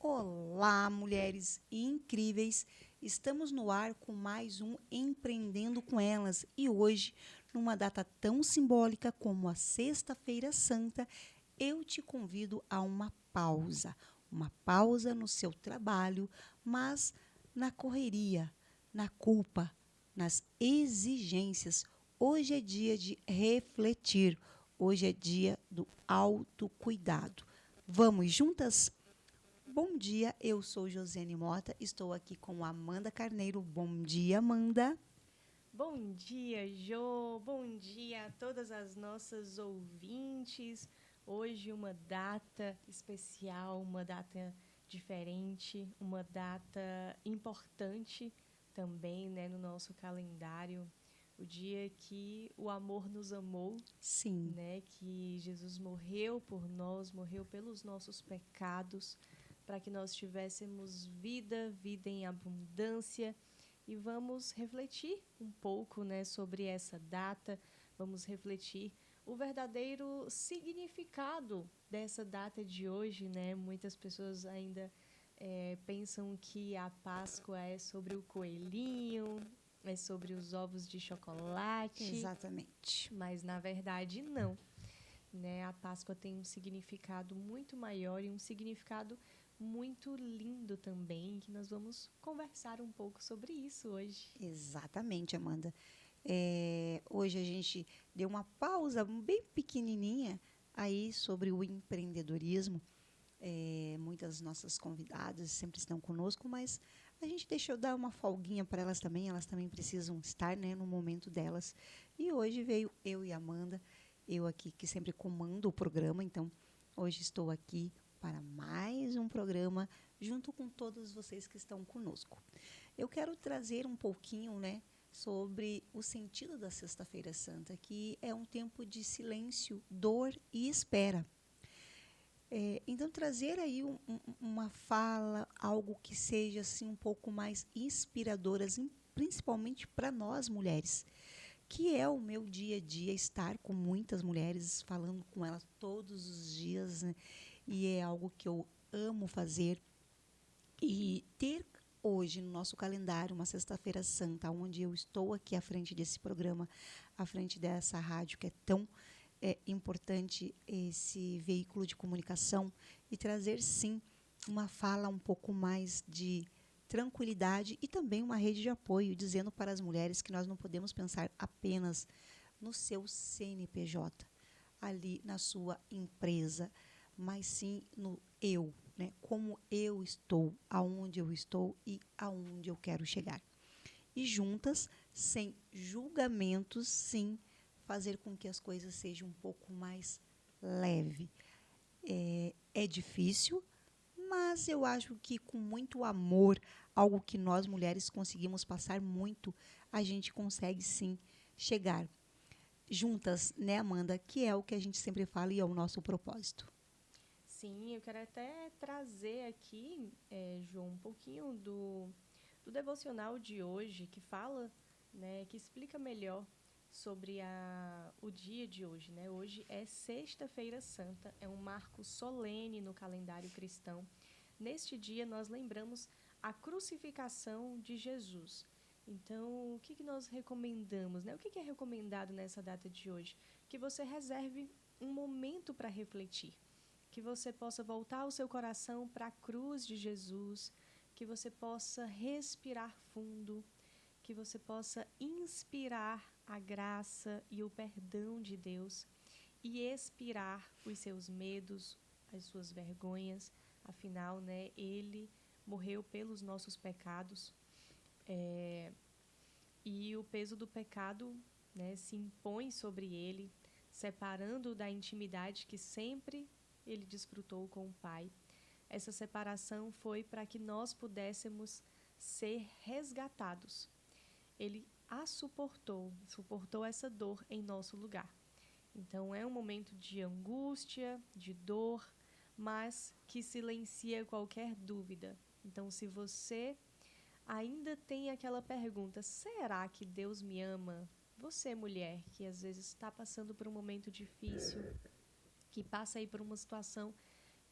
Olá, mulheres incríveis! Estamos no ar com mais um Empreendendo com Elas e hoje, numa data tão simbólica como a Sexta-feira Santa, eu te convido a uma pausa no seu trabalho, mas na correria, na culpa, nas exigências. Hoje é dia de refletir, hoje é dia do autocuidado. Vamos juntas? Bom dia, eu sou Josiane Mota, estou aqui com Amanda Carneiro. Bom dia, Amanda. Bom dia, Jô. Bom dia a todas as nossas ouvintes. Hoje uma data especial, uma data diferente, uma data importante também, né, no nosso calendário. O dia que o amor nos amou, Sim, né, que Jesus morreu por nós, morreu pelos nossos pecados, para que nós tivéssemos vida, vida em abundância. E vamos refletir um pouco, né, sobre essa data, vamos refletir o verdadeiro significado dessa data de hoje, né? Muitas pessoas ainda pensam que a Páscoa é sobre o coelhinho, é sobre os ovos de chocolate, exatamente. mas na verdade não, né? A Páscoa tem um significado muito maior e um significado muito lindo também, que nós vamos conversar um pouco sobre isso hoje. Exatamente, Amanda. Hoje a gente deu uma pausa bem pequenininha aí sobre o empreendedorismo. Muitas nossas convidadas sempre estão conosco, mas a gente deixou dar uma folguinha para elas também precisam estar, né, no momento delas. E hoje veio eu e a Amanda, eu aqui que sempre comando o programa, então hoje estou aqui para mais um programa junto com todos vocês que estão conosco. Eu quero trazer um pouquinho, né, sobre o sentido da Sexta-feira Santa, que é um tempo de silêncio, dor e espera. Então, trazer aí uma fala, algo que seja assim um pouco mais inspiradora, assim, principalmente para nós mulheres, que é o meu dia a dia estar com muitas mulheres, falando com elas todos os dias, né? E é algo que eu amo fazer. E ter hoje no nosso calendário uma Sexta-feira Santa, onde eu estou aqui à frente desse programa, à frente dessa rádio que é tão importante, esse veículo de comunicação, e trazer sim uma fala um pouco mais de tranquilidade e também uma rede de apoio, dizendo para as mulheres que nós não podemos pensar apenas no seu CNPJ, ali na sua empresa, mas sim no eu, né? Como eu estou, aonde eu estou e aonde eu quero chegar. E juntas, sem julgamentos, sim, fazer com que as coisas sejam um pouco mais leve. É difícil, mas eu acho que com muito amor, algo que nós mulheres conseguimos passar muito, a gente consegue sim chegar juntas, né, Amanda? Que é o que a gente sempre fala e é o nosso propósito. Sim, eu quero até trazer aqui, João, um pouquinho do devocional de hoje, que fala, né, que explica melhor sobre o dia de hoje, né? Hoje é Sexta-feira Santa, é um marco solene no calendário cristão. Neste dia nós lembramos a crucificação de Jesus. Então, o que nós recomendamos, né? O que é recomendado nessa data de hoje? Que você reserve um momento para refletir, que você possa voltar o seu coração para a cruz de Jesus, que você possa respirar fundo, que você possa inspirar a graça e o perdão de Deus e expirar os seus medos, as suas vergonhas. Afinal, né, ele morreu pelos nossos pecados, e o peso do pecado, né, se impõe sobre ele, separando-o da intimidade que sempre ele desfrutou com o Pai. Essa separação foi para que nós pudéssemos ser resgatados. Ele suportou essa dor em nosso lugar. Então é um momento de angústia, de dor, mas que silencia qualquer dúvida. Então, se você ainda tem aquela pergunta: será que Deus me ama? Você, mulher, que às vezes está passando por um momento difícil, que passa aí por uma situação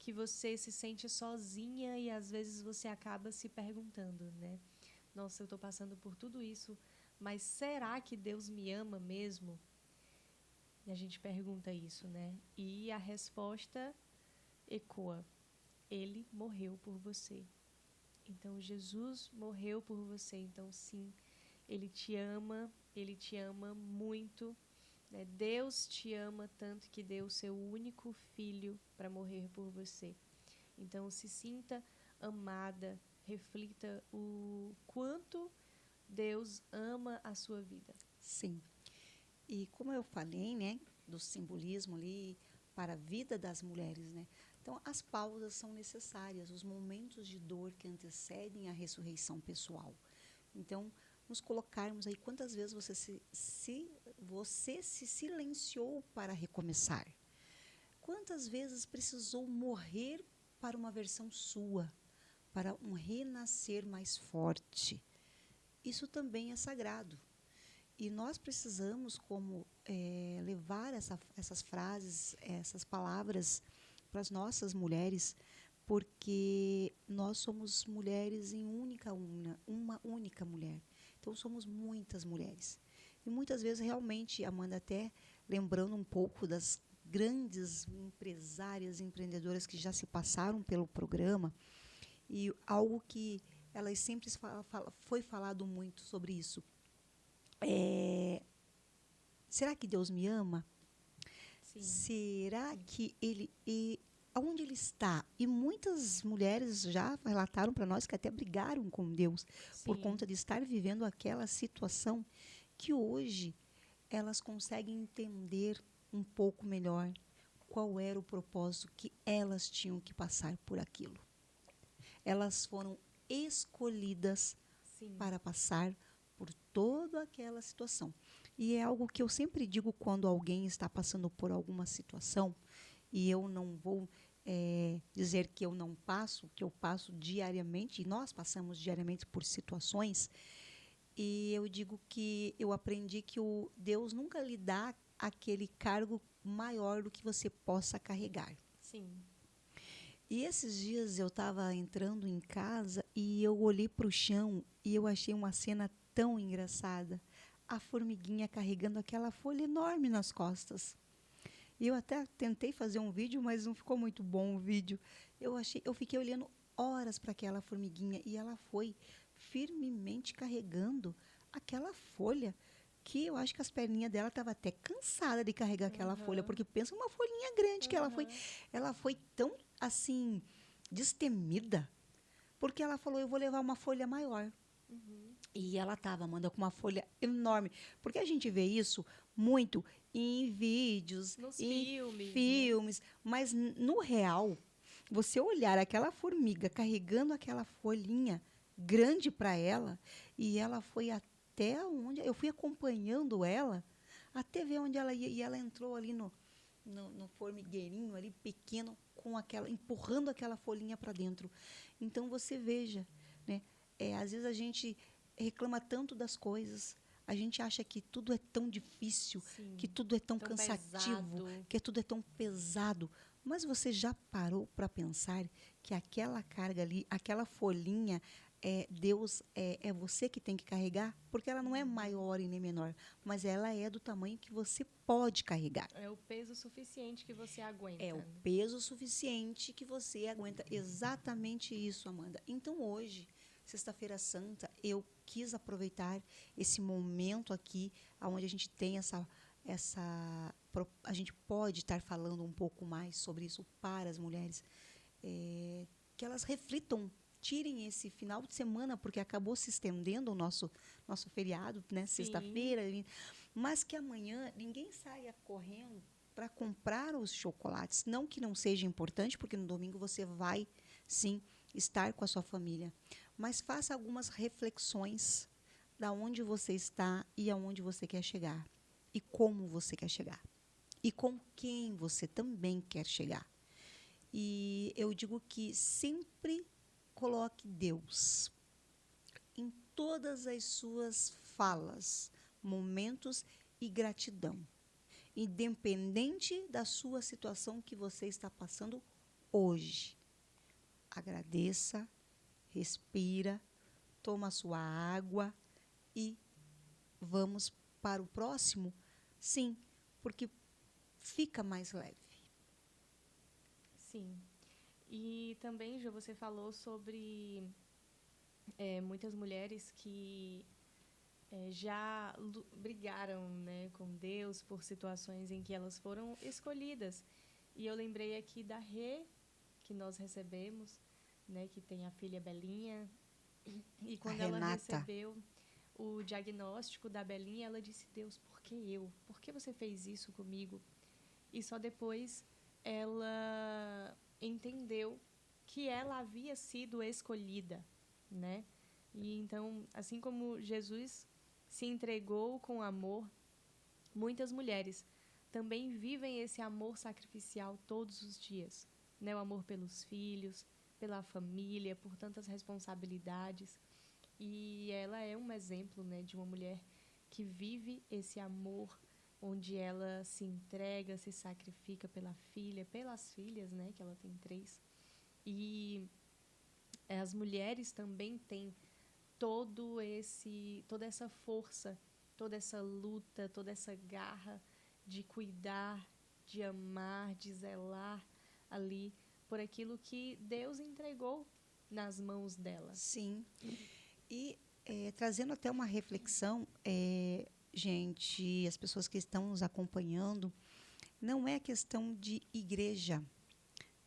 que você se sente sozinha e às vezes você acaba se perguntando, né? Nossa, eu estou passando por tudo isso, mas será que Deus me ama mesmo? E a gente pergunta isso, né? E a resposta ecoa: Ele morreu por você. Então, Jesus morreu por você. Então, sim, Ele te ama muito. Né? Deus te ama tanto que deu o seu único filho para morrer por você. Então, se sinta amada, reflita o quanto Deus ama a sua vida. Sim. E como eu falei, né, do simbolismo ali para a vida das mulheres, né? Então, as pausas são necessárias, os momentos de dor que antecedem a ressurreição pessoal. Então, nos colocarmos aí, quantas vezes você se silenciou para recomeçar? Quantas vezes precisou morrer para uma versão sua, para um renascer mais forte? Isso também é sagrado. E nós precisamos levar essas frases, essas palavras para as nossas mulheres, porque nós somos mulheres em uma única mulher. Então, somos muitas mulheres. E muitas vezes, realmente, Amanda, até lembrando um pouco das grandes empresárias, empreendedoras que já se passaram pelo programa, e algo que elas sempre foi falado muito sobre isso. Será que Deus me ama? Sim. Será que aonde ele está? E muitas mulheres já relataram para nós que até brigaram com Deus por conta de estar vivendo aquela situação, que hoje elas conseguem entender um pouco melhor qual era o propósito que elas tinham que passar por aquilo. Elas foram escolhidas para passar por toda aquela situação. E é algo que eu sempre digo quando alguém está passando por alguma situação, e eu não vou dizer que eu não passo, que eu passo diariamente, e nós passamos diariamente por situações, e eu digo que eu aprendi que Deus nunca lhe dá aquele cargo maior do que você possa carregar. Sim. E esses dias eu estava entrando em casa e eu olhei para o chão e eu achei uma cena tão engraçada. A formiguinha carregando aquela folha enorme nas costas. E eu até tentei fazer um vídeo, mas não ficou muito bom o vídeo. Eu fiquei olhando horas para aquela formiguinha e ela foi firmemente carregando aquela folha, que eu acho que as perninhas dela estavam até cansadas de carregar aquela folha, porque pensa uma folhinha grande que ela foi tão assim destemida, porque ela falou: eu vou levar uma folha maior. E ela estava, Amanda, com uma folha enorme. Porque a gente vê isso muito em vídeos, em filmes. Né? Mas, no real, você olhar aquela formiga carregando aquela folhinha grande para ela, e ela foi até onde... Eu fui acompanhando ela até ver onde ela ia. E ela entrou ali no formigueirinho, ali pequeno, empurrando aquela folhinha para dentro. Então, você veja, né? Às vezes a gente reclama tanto das coisas, a gente acha que tudo é tão difícil, sim, que tudo é tão cansativo, pesado, que tudo é tão pesado. Mas você já parou para pensar que aquela carga ali, aquela folhinha, Deus é você que tem que carregar? Porque ela não é maior e nem menor, mas ela é do tamanho que você pode carregar. É o peso suficiente que você aguenta. É o peso suficiente que você aguenta. Exatamente isso, Amanda. Então, hoje, Sexta-feira Santa, eu quis aproveitar esse momento aqui, onde a gente tem a gente pode estar falando um pouco mais sobre isso para as mulheres, que elas reflitam, tirem esse final de semana, porque acabou se estendendo o nosso feriado, né, sexta-feira, mas que amanhã ninguém saia correndo para comprar os chocolates. Não que não seja importante, porque no domingo você vai, sim, estar com a sua família. Mas faça algumas reflexões da onde você está e aonde você quer chegar. E como você quer chegar. E com quem você também quer chegar. E eu digo que sempre coloque Deus em todas as suas falas, momentos e gratidão. Independente da sua situação que você está passando hoje. Agradeça, respira, toma a sua água e vamos para o próximo? Sim, porque fica mais leve. Sim. E também, Ju, você falou sobre muitas mulheres que já brigaram, né, com Deus por situações em que elas foram escolhidas. E eu lembrei aqui da Rê, que nós recebemos, né, que tem a filha Belinha. E A quando ela Renata. recebeu o diagnóstico da Belinha, ela disse: Deus, por que eu? Por que você fez isso comigo? E só depois ela entendeu que ela havia sido escolhida, né? E então, assim como Jesus se entregou com amor, muitas mulheres também vivem esse amor sacrificial todos os dias, né? O amor pelos filhos, pela família, por tantas responsabilidades. E ela é um exemplo, né, de uma mulher que vive esse amor, onde ela se entrega, se sacrifica pela filha, pelas filhas, né, que ela tem 3. E as mulheres também têm toda essa força, toda essa luta, toda essa garra de cuidar, de amar, de zelar ali por aquilo que Deus entregou nas mãos dela. Sim. E trazendo até uma reflexão, gente, as pessoas que estão nos acompanhando, não é questão de igreja.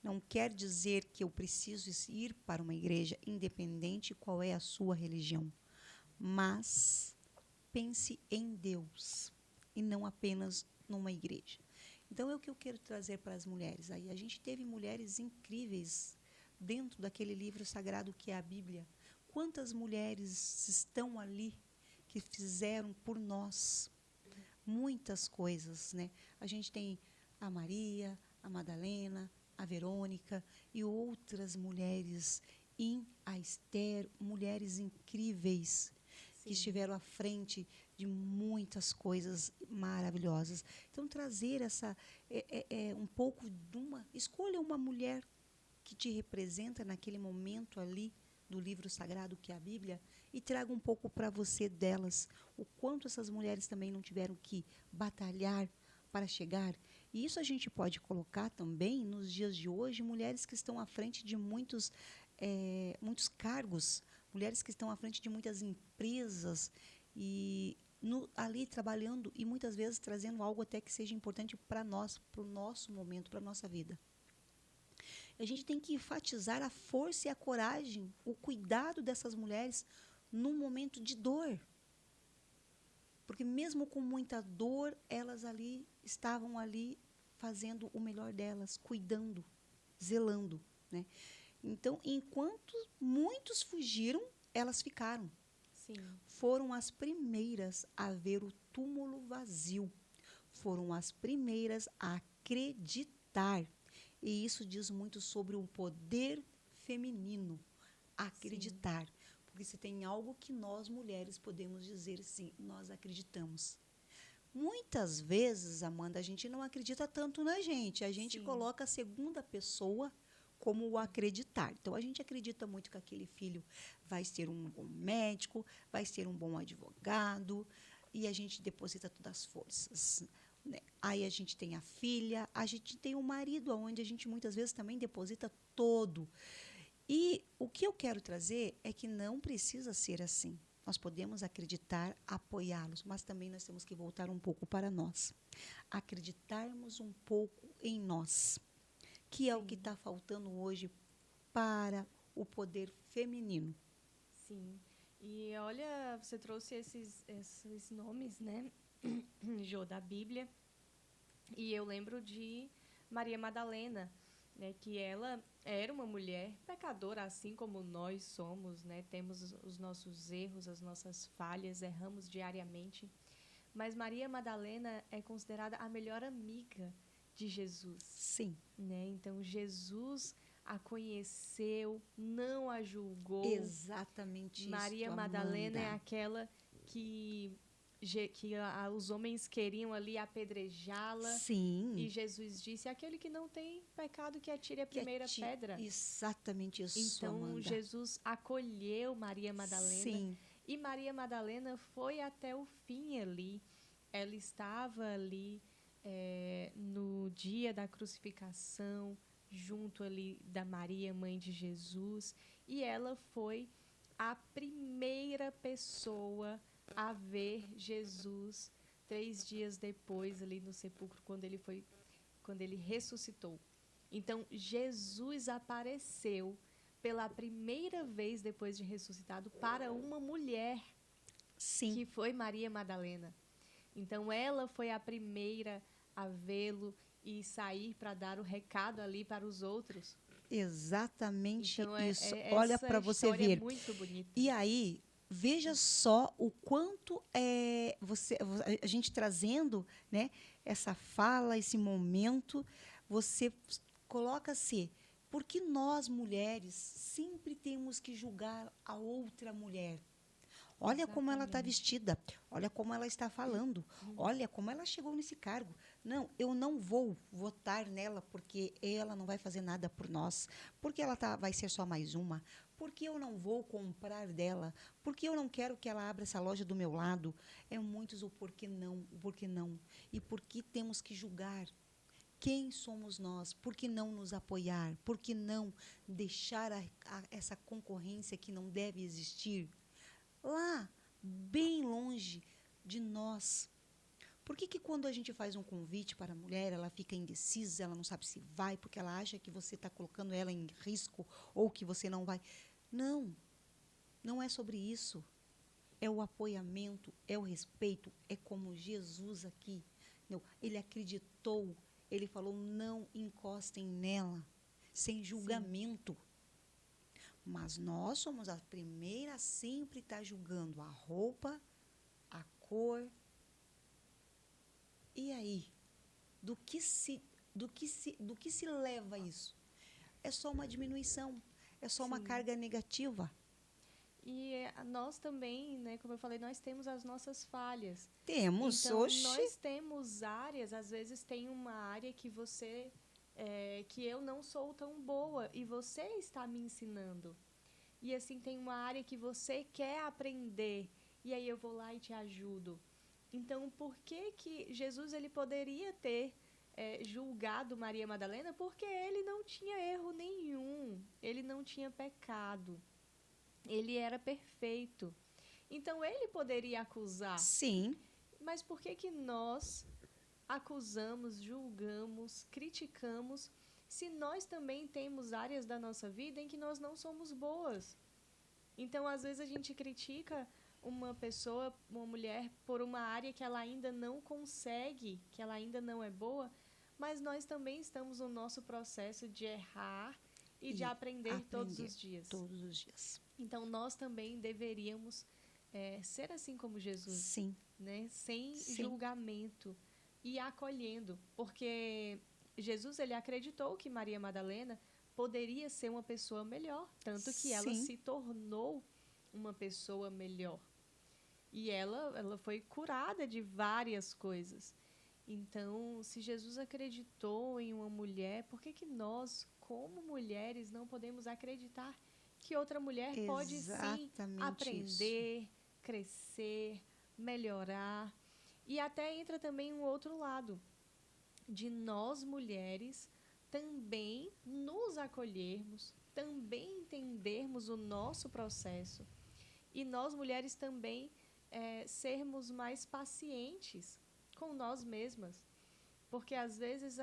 Não quer dizer que eu preciso ir para uma igreja, independente qual é a sua religião. Mas pense em Deus e não apenas numa igreja. Então, é o que eu quero trazer para as mulheres. Aí, a gente teve mulheres incríveis dentro daquele livro sagrado que é a Bíblia. Quantas mulheres estão ali que fizeram por nós muitas coisas, né? A gente tem a Maria, a Madalena, a Verônica e outras mulheres, a Esther, mulheres incríveis que estiveram à frente de muitas coisas maravilhosas. Então, trazer um pouco de escolha uma mulher que te representa naquele momento ali do livro sagrado que é a Bíblia e traga um pouco para você delas, o quanto essas mulheres também não tiveram que batalhar para chegar. E isso a gente pode colocar também nos dias de hoje, mulheres que estão à frente de muitos cargos, mulheres que estão à frente de muitas empresas e ali trabalhando e muitas vezes trazendo algo até que seja importante para nós, para o nosso momento, para a nossa vida. A gente tem que enfatizar a força e a coragem, o cuidado dessas mulheres num momento de dor. Porque mesmo com muita dor, elas estavam ali fazendo o melhor delas, cuidando, zelando, né? Então, enquanto muitos fugiram, elas ficaram. Sim. Foram as primeiras a ver o túmulo vazio. Foram as primeiras a acreditar. E isso diz muito sobre o poder feminino, acreditar. Sim. Porque se tem algo que nós, mulheres, podemos dizer, sim, nós acreditamos. Muitas vezes, Amanda, a gente não acredita tanto na gente. A gente coloca a segunda pessoa como o acreditar. Então, a gente acredita muito que aquele filho vai ser um bom médico, vai ser um bom advogado, e a gente deposita todas as forças. Né? Aí a gente tem a filha, a gente tem o marido, onde a gente muitas vezes também deposita todo. E o que eu quero trazer é que não precisa ser assim. Nós podemos acreditar, apoiá-los, mas também nós temos que voltar um pouco para nós. Acreditarmos um pouco em nós, que é o que está faltando hoje para o poder feminino. Sim. E olha, você trouxe esses nomes, né, Jô, da Bíblia. E eu lembro de Maria Madalena, né, que ela era uma mulher pecadora, assim como nós somos, né? Temos os nossos erros, as nossas falhas, erramos diariamente. Mas Maria Madalena é considerada a melhor amiga de Jesus. Sim. Né? Então, Jesus a conheceu, não a julgou. Exatamente isso, Maria Madalena é aquela que os homens queriam ali apedrejá-la. Sim. E Jesus disse: aquele que não tem pecado que atire a primeira pedra. Exatamente isso, então, Amanda. Jesus acolheu Maria Madalena. Sim. E Maria Madalena foi até o fim ali. Ela estava ali no dia da crucificação, junto ali da Maria, mãe de Jesus. E ela foi a primeira pessoa a ver Jesus 3 dias depois ali no sepulcro, quando ele ressuscitou. Então, Jesus apareceu pela primeira vez depois de ressuscitado para uma mulher. Sim. Que foi Maria Madalena. Então, ela foi a primeira a vê-lo e sair para dar o recado ali para os outros. Exatamente então, isso. Olha para você ver. É muito bonita. E aí, veja só o quanto a gente trazendo, né, essa fala, esse momento, você coloca-se, porque nós mulheres sempre temos que julgar a outra mulher. Olha Exatamente. como ela está vestida, olha como ela está falando, olha como ela chegou nesse cargo. Não, eu não vou votar nela porque ela não vai fazer nada por nós, porque ela vai ser só mais uma, porque eu não vou comprar dela, porque eu não quero que ela abra essa loja do meu lado. É muitos o porquê não, e por que temos que julgar. Quem somos nós? Por que não nos apoiar? Por que não deixar essa concorrência que não deve existir lá, bem longe de nós? Por que quando a gente faz um convite para a mulher, ela fica indecisa, ela não sabe se vai, porque ela acha que você está colocando ela em risco ou que você não vai? Não, não é sobre isso. É o apoiamento, é o respeito, é como Jesus aqui. Não, ele acreditou, ele falou, não encostem nela, sem julgamento. Sim. Mas nós somos a primeira a sempre estar julgando a roupa, a cor. E aí? Do que se leva isso? É só uma diminuição, é só uma carga negativa. E nós também, né, como eu falei, nós temos as nossas falhas. Temos, então, oxi. Nós temos áreas, às vezes tem uma área que que eu não sou tão boa e você está me ensinando. E assim, tem uma área que você quer aprender e aí eu vou lá e te ajudo. Então, por que Jesus ele poderia ter julgado Maria Madalena? Porque ele não tinha erro nenhum, ele não tinha pecado. Ele era perfeito. Então, ele poderia acusar. Sim. Mas por que nós acusamos, julgamos, criticamos, se nós também temos áreas da nossa vida em que nós não somos boas? Então, às vezes, a gente critica uma pessoa, uma mulher, por uma área que ela ainda não consegue, que ela ainda não é boa, mas nós também estamos no nosso processo de errar e de aprender todos os dias. Todos os dias. Então, nós também deveríamos ser assim como Jesus. Sim. Né? Sem julgamento e acolhendo. Porque Jesus ele acreditou que Maria Madalena poderia ser uma pessoa melhor. Tanto que ela se tornou uma pessoa melhor. E ela foi curada de várias coisas. Então, se Jesus acreditou em uma mulher, por que nós, como mulheres, não podemos acreditar que outra mulher pode sim aprender, crescer, melhorar? E até entra também um outro lado, de nós mulheres também nos acolhermos, também entendermos o nosso processo. E nós mulheres também sermos mais pacientes com nós mesmas. Porque às vezes,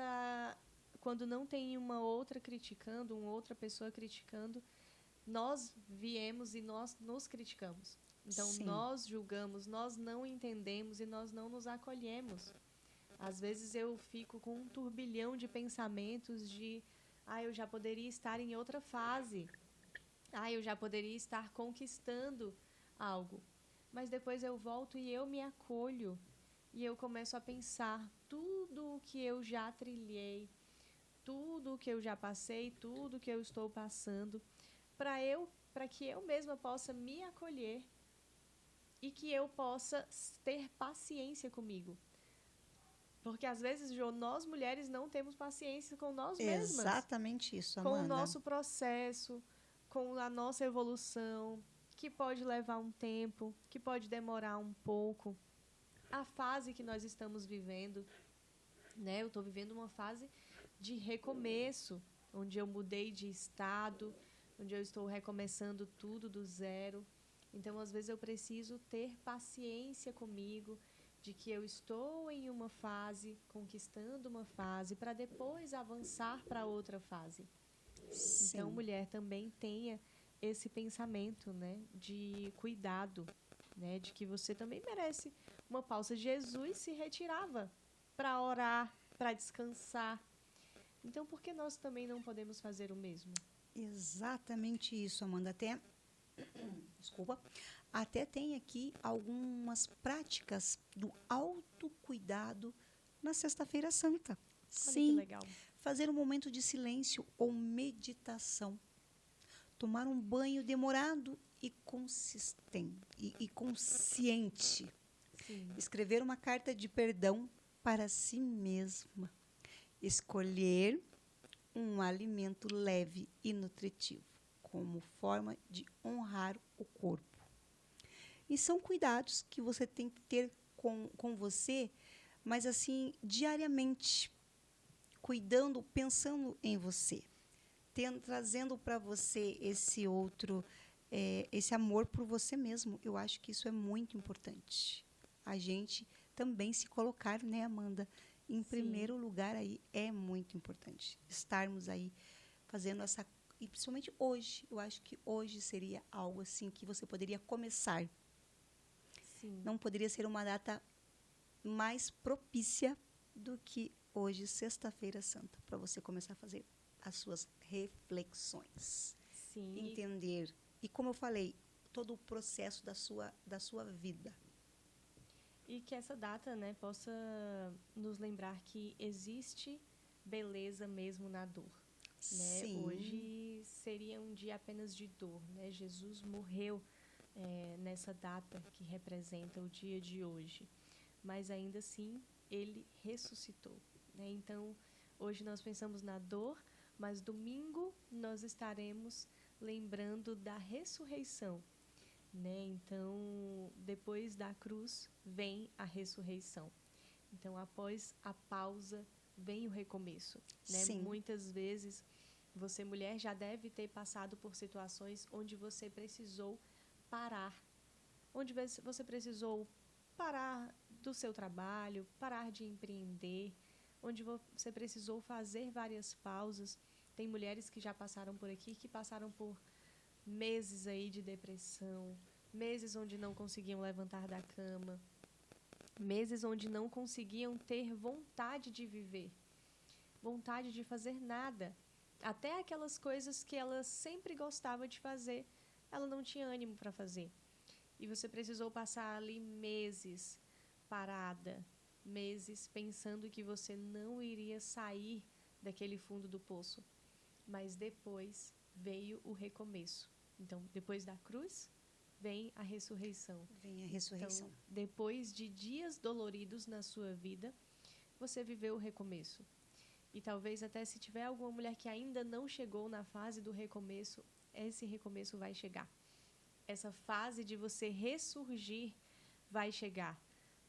quando não tem uma outra criticando, uma outra pessoa criticando, nós viemos e nós nos criticamos. Então, nós julgamos, nós não entendemos e nós não nos acolhemos. Às vezes eu fico com um turbilhão de pensamentos de eu já poderia estar em outra fase. Eu já poderia estar conquistando algo. Mas depois eu volto e eu me acolho. E eu começo a pensar tudo o que eu já trilhei, tudo o que eu já passei, tudo o que eu estou passando, para que eu mesma possa me acolher e que eu possa ter paciência comigo. Porque às vezes, Jô, nós mulheres não temos paciência com nós mesmas. Exatamente isso, Com o Amanda. nosso processo, com a nossa evolução, que pode levar um tempo, que pode demorar um pouco. A fase que nós estamos vivendo, né? Eu estou vivendo uma fase de recomeço, onde eu mudei de estado, onde eu estou recomeçando tudo do zero. Então, às vezes, eu preciso ter paciência comigo, de que eu estou em uma fase, conquistando uma fase, para depois avançar para outra fase. Sim. Então, mulher, também tenha esse pensamento, né, de cuidado, né, de que você também merece uma pausa. Jesus se retirava para orar, para descansar. Então, por que nós também não podemos fazer o mesmo? Exatamente isso, Amanda. Desculpa. Até tem aqui algumas práticas do autocuidado na Sexta-feira Santa. Olha Sim. que legal. Fazer um momento de silêncio ou meditação. Tomar um banho demorado e consciente. Sim. Escrever uma carta de perdão para si mesma. Escolher um alimento leve e nutritivo, como forma de honrar o corpo. E são cuidados que você tem que ter com você, mas assim, diariamente, cuidando, pensando em você, trazendo para você esse amor por você mesmo. Eu acho que isso é muito importante. A gente também se colocar, né, Amanda, em primeiro lugar aí é muito importante. Estarmos aí fazendo essa, e principalmente hoje, eu acho que hoje seria algo assim que você poderia começar. Sim. Não poderia ser uma data mais propícia do que hoje, Sexta-feira Santa, para você começar a fazer as suas reflexões. Sim. Entender. E como eu falei, todo o processo da sua vida. E que essa data, né, possa nos lembrar que existe beleza mesmo na dor. Né? Sim. Hoje seria um dia apenas de dor. Né? Jesus morreu nessa data que representa o dia de hoje. Mas ainda assim, ele ressuscitou. Né? Então, hoje nós pensamos na dor, mas domingo nós estaremos lembrando da ressurreição. Né? Então, depois da cruz vem a ressurreição. Então, após a pausa vem o recomeço. Né? Sim. Muitas vezes você, mulher, já deve ter passado por situações onde você precisou parar, onde você precisou parar do seu trabalho, parar de empreender, onde você precisou fazer várias pausas. Tem mulheres que já passaram por aqui, que passaram por meses aí de depressão, meses onde não conseguiam levantar da cama, meses onde não conseguiam ter vontade de viver, vontade de fazer nada. Até aquelas coisas que ela sempre gostava de fazer, ela não tinha ânimo para fazer. E você precisou passar ali meses parada, meses pensando que você não iria sair daquele fundo do poço. Mas depois veio o recomeço. Então, depois da cruz, vem a ressurreição. Vem a ressurreição. Então, depois de dias doloridos na sua vida, você viveu o recomeço. E talvez até se tiver alguma mulher que ainda não chegou na fase do recomeço, esse recomeço vai chegar. Essa fase de você ressurgir vai chegar.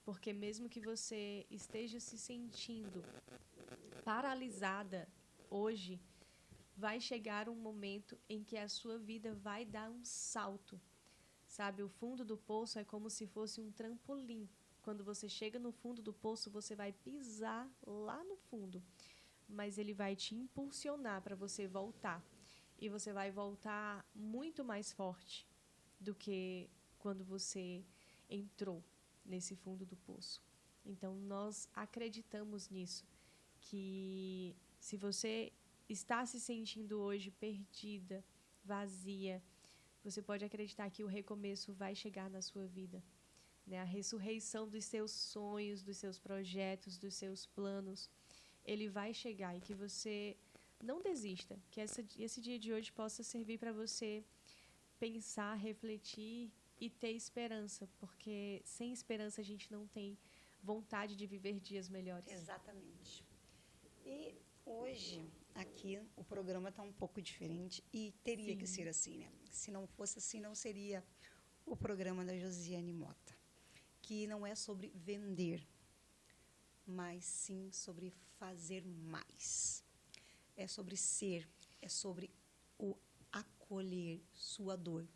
Porque mesmo que você esteja se sentindo paralisada hoje, vai chegar um momento em que a sua vida vai dar um salto. Sabe, o fundo do poço é como se fosse um trampolim. Quando você chega no fundo do poço, você vai pisar lá no fundo. Mas ele vai te impulsionar para você voltar. E você vai voltar muito mais forte do que quando você entrou nesse fundo do poço. Então, nós acreditamos nisso, que se você está se sentindo hoje perdida, vazia, você pode acreditar que o recomeço vai chegar na sua vida. Né? A ressurreição dos seus sonhos, dos seus projetos, dos seus planos, ele vai chegar e que você não desista, que esse dia de hoje possa servir para você pensar, refletir e e ter esperança, porque sem esperança a gente não tem vontade de viver dias melhores. Exatamente. E hoje, aqui, o programa está um pouco diferente e teria que ser assim, né? Se não fosse assim, não seria o programa da Josiane Mota, que não é sobre vender, mas sim sobre fazer mais. É sobre ser, é sobre o acolher sua dor,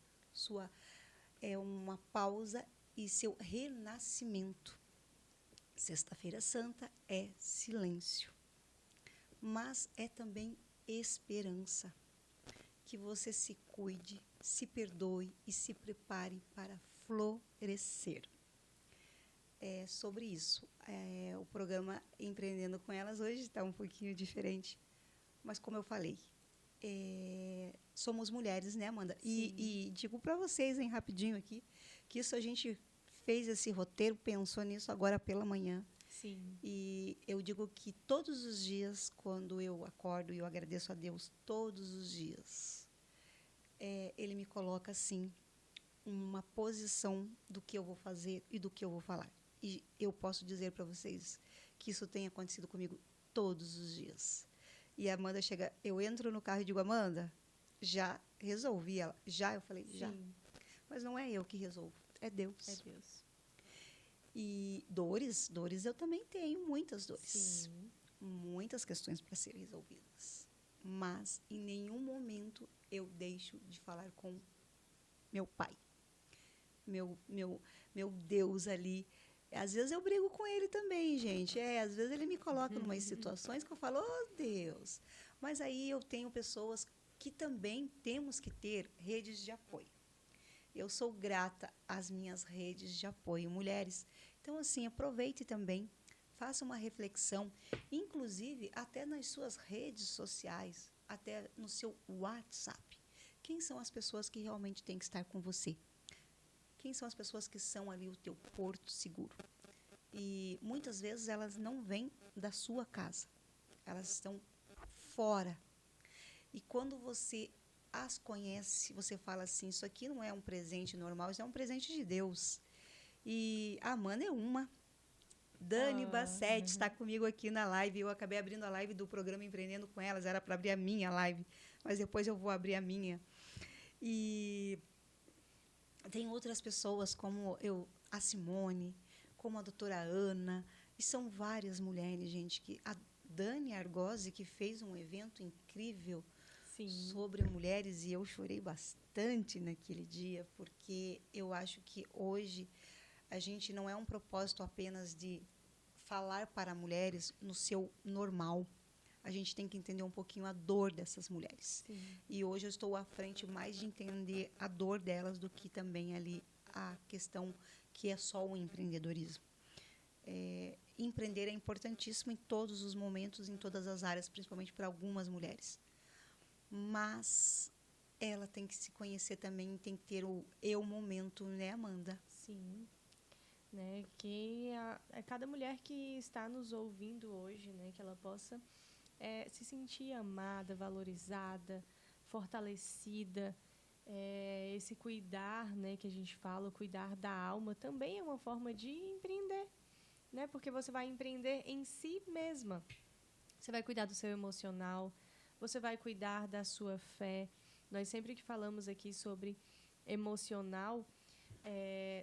é uma pausa e seu renascimento. Sexta-feira Santa é silêncio, mas é também esperança. Que você se cuide, se perdoe e se prepare para florescer. É sobre isso. O programa Empreendendo com Elas hoje está um pouquinho diferente, mas como eu falei, somos mulheres, né, Amanda? E digo para vocês, hein, rapidinho aqui, que isso a gente fez esse roteiro, pensou nisso agora pela manhã. Sim. E eu digo que todos os dias, quando eu acordo, e eu agradeço a Deus todos os dias, Ele me coloca, assim, uma posição do que eu vou fazer e do que eu vou falar. E eu posso dizer para vocês que isso tem acontecido comigo todos os dias. E a Amanda chega, eu entro no carro e digo, Amanda, já resolvi ela. Já? Eu falei, já. Sim. Mas não é eu que resolvo, é Deus. É Deus. E dores eu também tenho, muitas dores. Sim. Muitas questões para serem resolvidas. Mas em nenhum momento eu deixo de falar com meu pai. Meu Deus ali. Às vezes eu brigo com ele também, gente. Às vezes ele me coloca em umas situações que eu falo, oh, Deus. Mas aí eu tenho pessoas que também temos que ter redes de apoio. Eu sou grata às minhas redes de apoio, mulheres. Então, assim, aproveite também, faça uma reflexão, inclusive até nas suas redes sociais, até no seu WhatsApp. Quem são as pessoas que realmente têm que estar com você? Quem são as pessoas que são ali o teu porto seguro? E muitas vezes elas não vêm da sua casa, elas estão fora. E quando você as conhece, você fala assim, isso aqui não é um presente normal, isso é um presente de Deus. E a Amanda é uma. Dani Bassetti está comigo aqui na live. Eu acabei abrindo a live do programa Empreendendo com Elas, era para abrir a minha live, mas depois eu vou abrir a minha. E tem outras pessoas como a Simone, como a doutora Ana, e são várias mulheres, gente, que a Dani Argozzi, que fez um evento incrível sobre mulheres, e eu chorei bastante naquele dia, porque eu acho que hoje a gente não é um propósito apenas de falar para mulheres no seu normal. A gente tem que entender um pouquinho a dor dessas mulheres. Sim. E hoje eu estou à frente mais de entender a dor delas do que também ali a questão que é só o empreendedorismo. Empreender é importantíssimo em todos os momentos, em todas as áreas, principalmente para algumas mulheres. Mas ela tem que se conhecer também, tem que ter o eu momento, né, Amanda? Sim. Né, que cada mulher que está nos ouvindo hoje, né, que ela possa se sentir amada, valorizada, fortalecida. Esse cuidar, né, que a gente fala, o cuidar da alma, também é uma forma de empreender, né, porque você vai empreender em si mesma. Você vai cuidar do seu emocional, você vai cuidar da sua fé. Nós sempre que falamos aqui sobre emocional,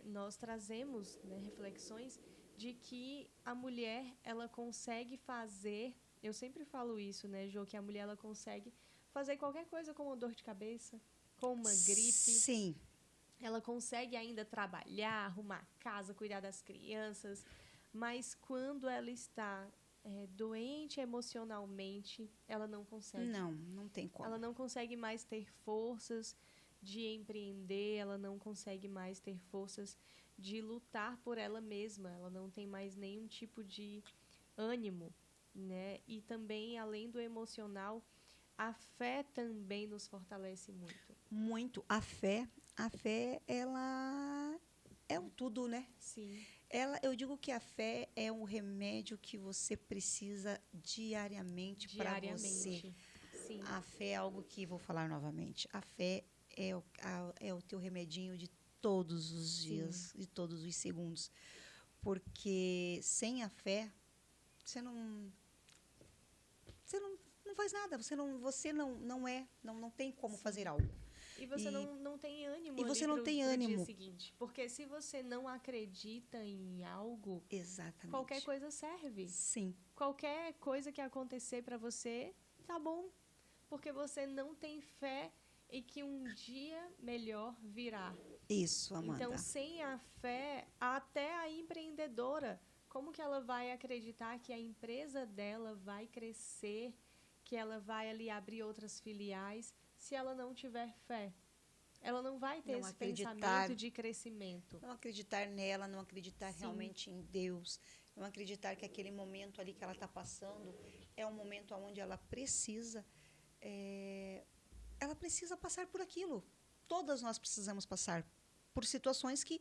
nós trazemos, né, reflexões de que a mulher ela consegue fazer, eu sempre falo isso, né, Jô, que a mulher ela consegue fazer qualquer coisa com uma dor de cabeça, com uma gripe. Sim. Ela consegue ainda trabalhar, arrumar a casa, cuidar das crianças, mas quando ela está doente emocionalmente, ela não consegue. Não tem como. Ela não consegue mais ter forças de empreender, ela não consegue mais ter forças de lutar por ela mesma, ela não tem mais nenhum tipo de ânimo, né? E também, além do emocional, a fé também nos fortalece muito. Muito. A fé, ela é um tudo, né? Sim. Eu digo que a fé é um remédio que você precisa diariamente para você. Sim. A fé é algo que, vou falar novamente, a fé é o teu remedinho de todos os Sim. dias, de todos os segundos. Porque sem a fé, você não faz nada, você não tem como Sim. fazer algo. E você E, não tem ânimo e você ali não tem pro dia ânimo. seguinte. Porque se você não acredita em algo, Exatamente. qualquer coisa serve. Sim, Qualquer coisa que acontecer para você, tá bom. Porque você não tem fé em que um dia melhor virá. isso, Amanda. Então, sem a fé, até a empreendedora, como que ela vai acreditar que a empresa dela vai crescer, que ela vai ali abrir outras filiais, se ela não tiver fé? Ela não vai ter Não esse acreditar. pensamento de crescimento. Não acreditar nela, não acreditar Sim. realmente em Deus, não acreditar que aquele momento ali que ela está passando é um momento onde ela precisa passar por aquilo. Todas nós precisamos passar por situações que,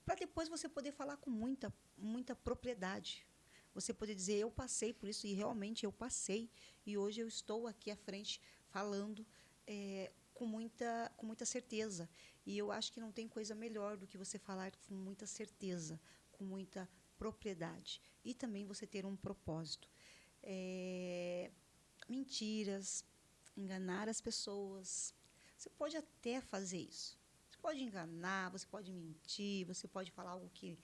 para depois você poder falar com muita, muita propriedade. Você poder dizer, eu passei por isso, e realmente eu passei, e hoje eu estou aqui à frente falando com muita certeza. E eu acho que não tem coisa melhor do que você falar com muita certeza, com muita propriedade. E também você ter um propósito. Mentiras, enganar as pessoas. Você pode até fazer isso. Você pode enganar, você pode mentir, você pode falar algo que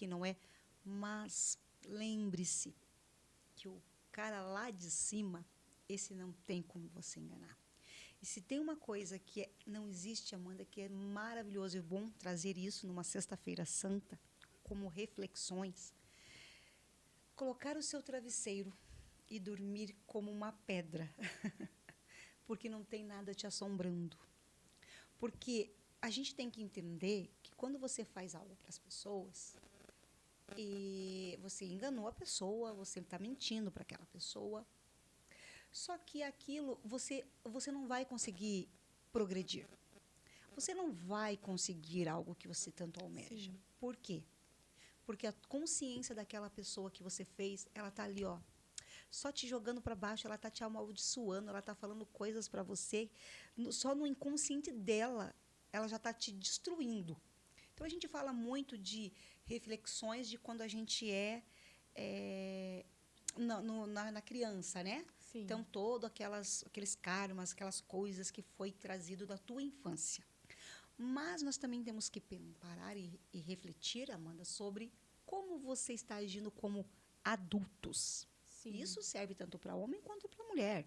não é, mas lembre-se que o cara lá de cima, esse não tem como você enganar. E se tem uma coisa que não existe, Amanda, que é maravilhoso e bom trazer isso numa sexta-feira santa, como reflexões, colocar o seu travesseiro e dormir como uma pedra, porque não tem nada te assombrando. Porque a gente tem que entender que quando você faz algo para as pessoas, e você enganou a pessoa, você está mentindo para aquela pessoa, só que aquilo você não vai conseguir progredir. Você não vai conseguir algo que você tanto almeja. Sim. Por quê? Porque a consciência daquela pessoa que você fez, ela está ali, ó, só te jogando para baixo, ela está te amaldiçoando, ela está falando coisas para você, só no inconsciente dela, ela já está te destruindo. Então, a gente fala muito de reflexões de quando a gente na criança, né? Sim. Então, aqueles karmas, aquelas coisas que foi trazido da tua infância. Mas nós também temos que parar e refletir, Amanda, sobre como você está agindo como adultos. Sim. Isso serve tanto para homem quanto para mulher.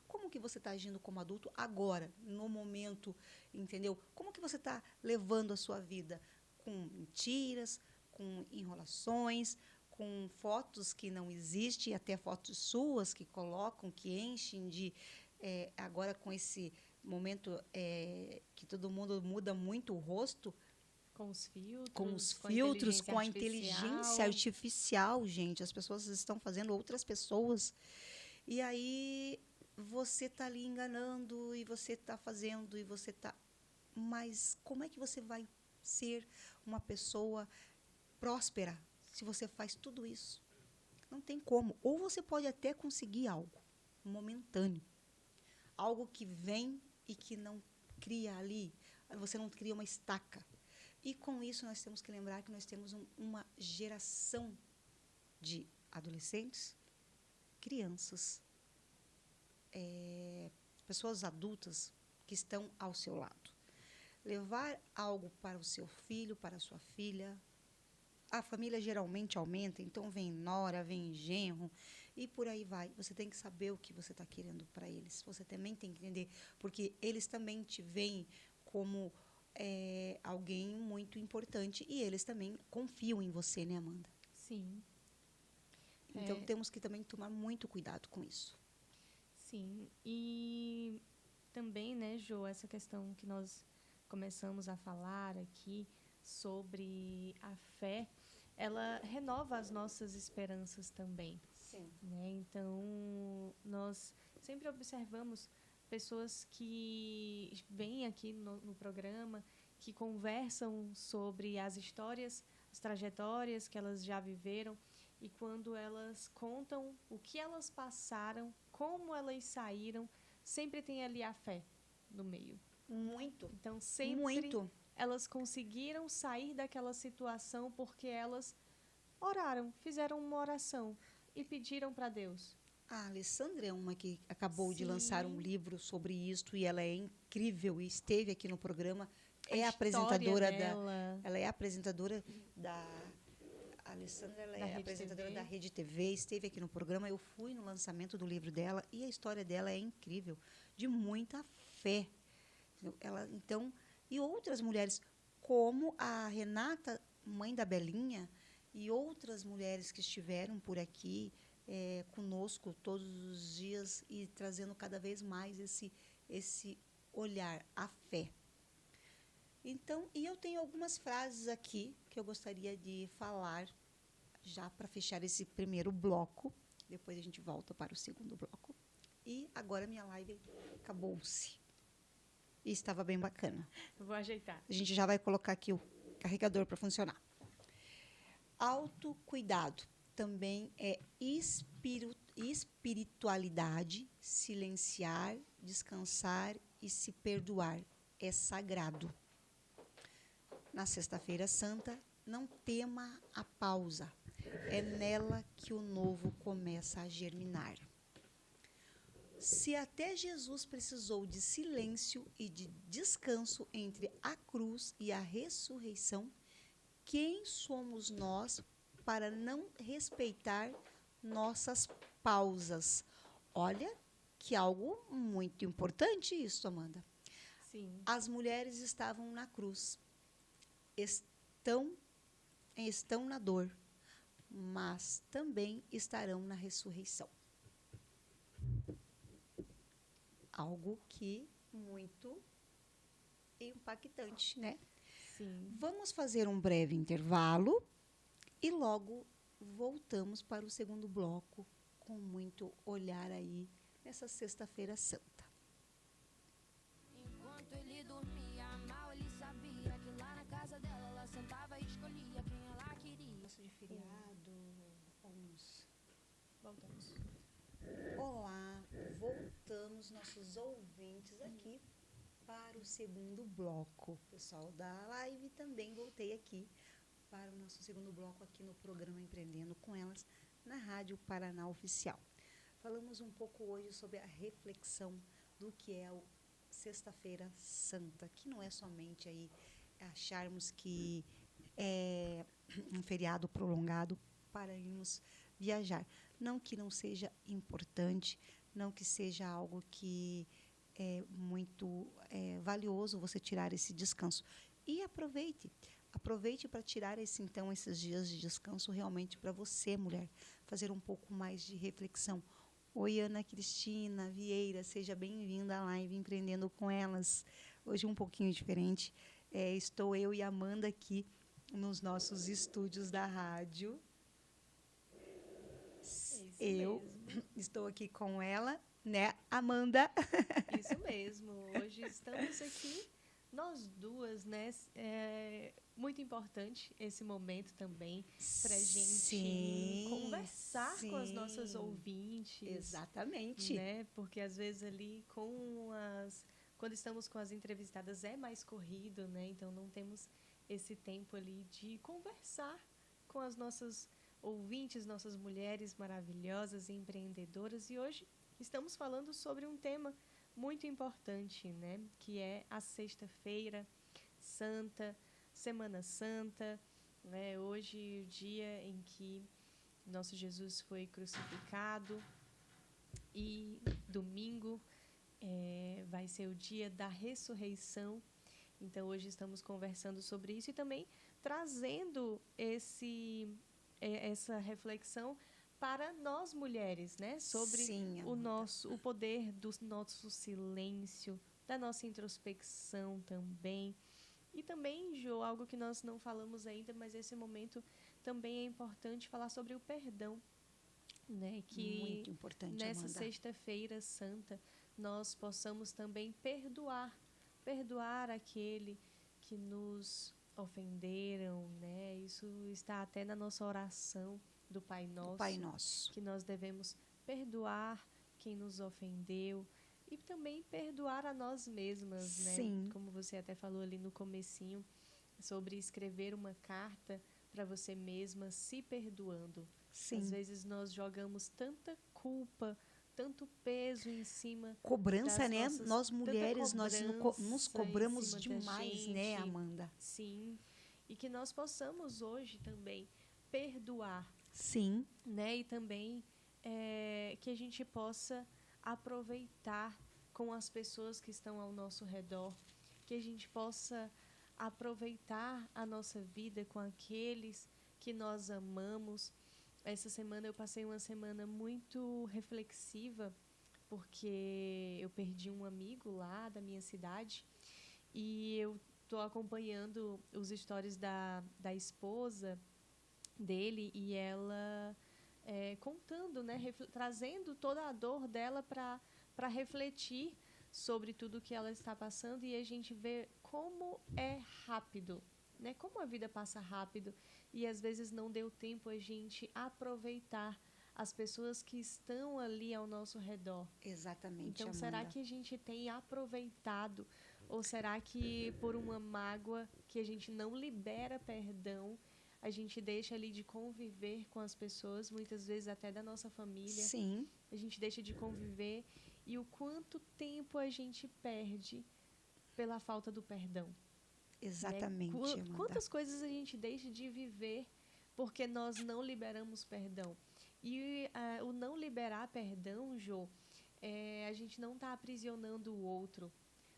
Como que você está agindo como adulto agora, no momento, entendeu? Como que você está levando a sua vida? Com mentiras, com enrolações, com fotos que não existem, até fotos suas que colocam, que enchem de... agora com esse momento que todo mundo muda muito o rosto, Com os filtros, com a inteligência artificial, gente. As pessoas estão fazendo outras pessoas. E aí você está ali enganando, e você está fazendo, e você está... Mas como é que você vai ser uma pessoa próspera se você faz tudo isso? Não tem como. Ou você pode até conseguir algo momentâneo. Algo que vem e que não cria ali. Você não cria uma estaca. E com isso nós temos que lembrar que nós temos uma geração de adolescentes, crianças, pessoas adultas que estão ao seu lado. Levar algo para o seu filho, para a sua filha. A família geralmente aumenta, então vem nora, vem genro, e por aí vai. Você tem que saber o que você está querendo para eles. Você também tem que entender, porque eles também te veem como alguém muito importante, e eles também confiam em você, né, Amanda? Sim. Então, temos que também tomar muito cuidado com isso. Sim. E também, né, Jo, essa questão que nós começamos a falar aqui sobre a fé, ela renova as nossas esperanças também. Sim. Né? Então, nós sempre observamos pessoas que vêm aqui no programa, que conversam sobre as histórias, as trajetórias que elas já viveram, e quando elas contam o que elas passaram, como elas saíram, sempre tem ali a fé no meio. Muito. Então, sempre Muito. elas conseguiram sair daquela situação porque elas oraram, fizeram uma oração e pediram para Deus. A Alessandra é uma que acabou de lançar um Sim. livro sobre isto e ela é incrível e esteve aqui no programa. A É história apresentadora dela. ela é apresentadora da a Alessandra, ela Da é Rede apresentadora TV. da Rede TV, esteve aqui no programa. Eu fui no lançamento do livro dela e a história dela é incrível, de muita fé. Ela, então, e outras mulheres, como a Renata, mãe da Belinha, e outras mulheres que estiveram por aqui conosco todos os dias e trazendo cada vez mais esse olhar, a fé. Então, e eu tenho algumas frases aqui que eu gostaria de falar já para fechar esse primeiro bloco. Depois a gente volta para o segundo bloco. E agora minha live acabou-se. E estava bem bacana. Eu vou ajeitar. A gente já vai colocar aqui o carregador para funcionar. Autocuidado também é espiritualidade, silenciar, descansar e se perdoar. É sagrado. Na Sexta-feira Santa, não tema a pausa. É nela que o novo começa a germinar. Se até Jesus precisou de silêncio e de descanso entre a cruz e a ressurreição, quem somos nós para não respeitar nossas pausas? Olha que algo muito importante isso, Amanda. Sim. As mulheres estavam na cruz, estão na dor, mas também estarão na ressurreição. Algo que muito impactante, né? Sim. Vamos fazer um breve intervalo e logo voltamos para o segundo bloco com muito olhar aí nessa Sexta-feira Santa. Enquanto ele dormia, mal ele sabia que lá na casa dela ela sentava e escolhia quem ela queria. De feriado, vamos. Voltamos. Olá, voltamos nossos ouvintes aqui para o segundo bloco. Pessoal da live, também voltei aqui para o nosso segundo bloco aqui no programa Empreendendo com Elas, na Rádio Paraná Oficial. Falamos um pouco hoje sobre a reflexão do que é o Sexta-feira Santa, que não é somente aí acharmos que é um feriado prolongado para irmos viajar. Não que não seja importante, não que seja algo que é muito valioso você tirar esse descanso. E aproveite para tirar esses dias de descanso realmente para você, mulher, fazer um pouco mais de reflexão. Oi, Ana Cristina Vieira, seja bem-vinda à live Empreendendo com Elas. Hoje um pouquinho diferente, estou eu e a Amanda aqui nos nossos estúdios da rádio. Eu estou aqui com ela, né, Amanda? Isso mesmo. Hoje estamos aqui, nós duas, né? É muito importante esse momento também para a gente conversar com as nossas ouvintes. Exatamente. Né? Porque às vezes ali quando estamos com as entrevistadas é mais corrido, né? Então não temos esse tempo ali de conversar com as nossas ouvintes, nossas mulheres maravilhosas e empreendedoras. E hoje estamos falando sobre um tema muito importante, né? Que é a Sexta-feira Santa, Semana Santa, né? Hoje, o dia em que nosso Jesus foi crucificado, e domingo vai ser o dia da ressurreição. Então, hoje estamos conversando sobre isso e também trazendo essa reflexão para nós mulheres, né? Sobre Sim, o poder do nosso silêncio, da nossa introspecção também. E também, Jo, algo que nós não falamos ainda, mas esse momento também é importante falar sobre o perdão, né? Que muito importante, nessa Amanda. Sexta-feira Santa nós possamos também perdoar aquele que nos ofenderam, né? Isso está até na nossa oração do Pai Nosso, Pai Nosso, que nós devemos perdoar quem nos ofendeu e também perdoar a nós mesmas, né? Sim. Como você até falou ali no comecinho, sobre escrever uma carta para você mesma, se perdoando. Às Sim. vezes nós jogamos tanta culpa, tanto peso em cima Cobrança, das né? nossas, Nós tanta mulheres, nós nos cobrança em cobramos cima da demais, né, gente. Amanda? Sim. E que nós possamos hoje também perdoar, Sim. né? E também que a gente possa aproveitar com as pessoas que estão ao nosso redor, que a gente possa aproveitar a nossa vida com aqueles que nós amamos. Essa semana eu passei uma semana muito reflexiva, porque eu perdi um amigo lá da minha cidade e eu estou acompanhando os stories da esposa dele e ela contando, né, trazendo toda a dor dela para refletir sobre tudo que ela está passando, e a gente vê como é rápido, né, como a vida passa rápido e às vezes não deu tempo a gente aproveitar as pessoas que estão ali ao nosso redor. Exatamente, Então, Amanda. será que a gente tem aproveitado, ou será que por uma mágoa que a gente não libera perdão, a gente deixa ali de conviver com as pessoas, muitas vezes até da nossa família? Sim. A gente deixa de conviver, e o quanto tempo a gente perde pela falta do perdão, né? Exatamente, Amanda. Quantas coisas a gente deixa de viver porque nós não liberamos perdão. E o não liberar perdão, Jô, a gente não está aprisionando o outro.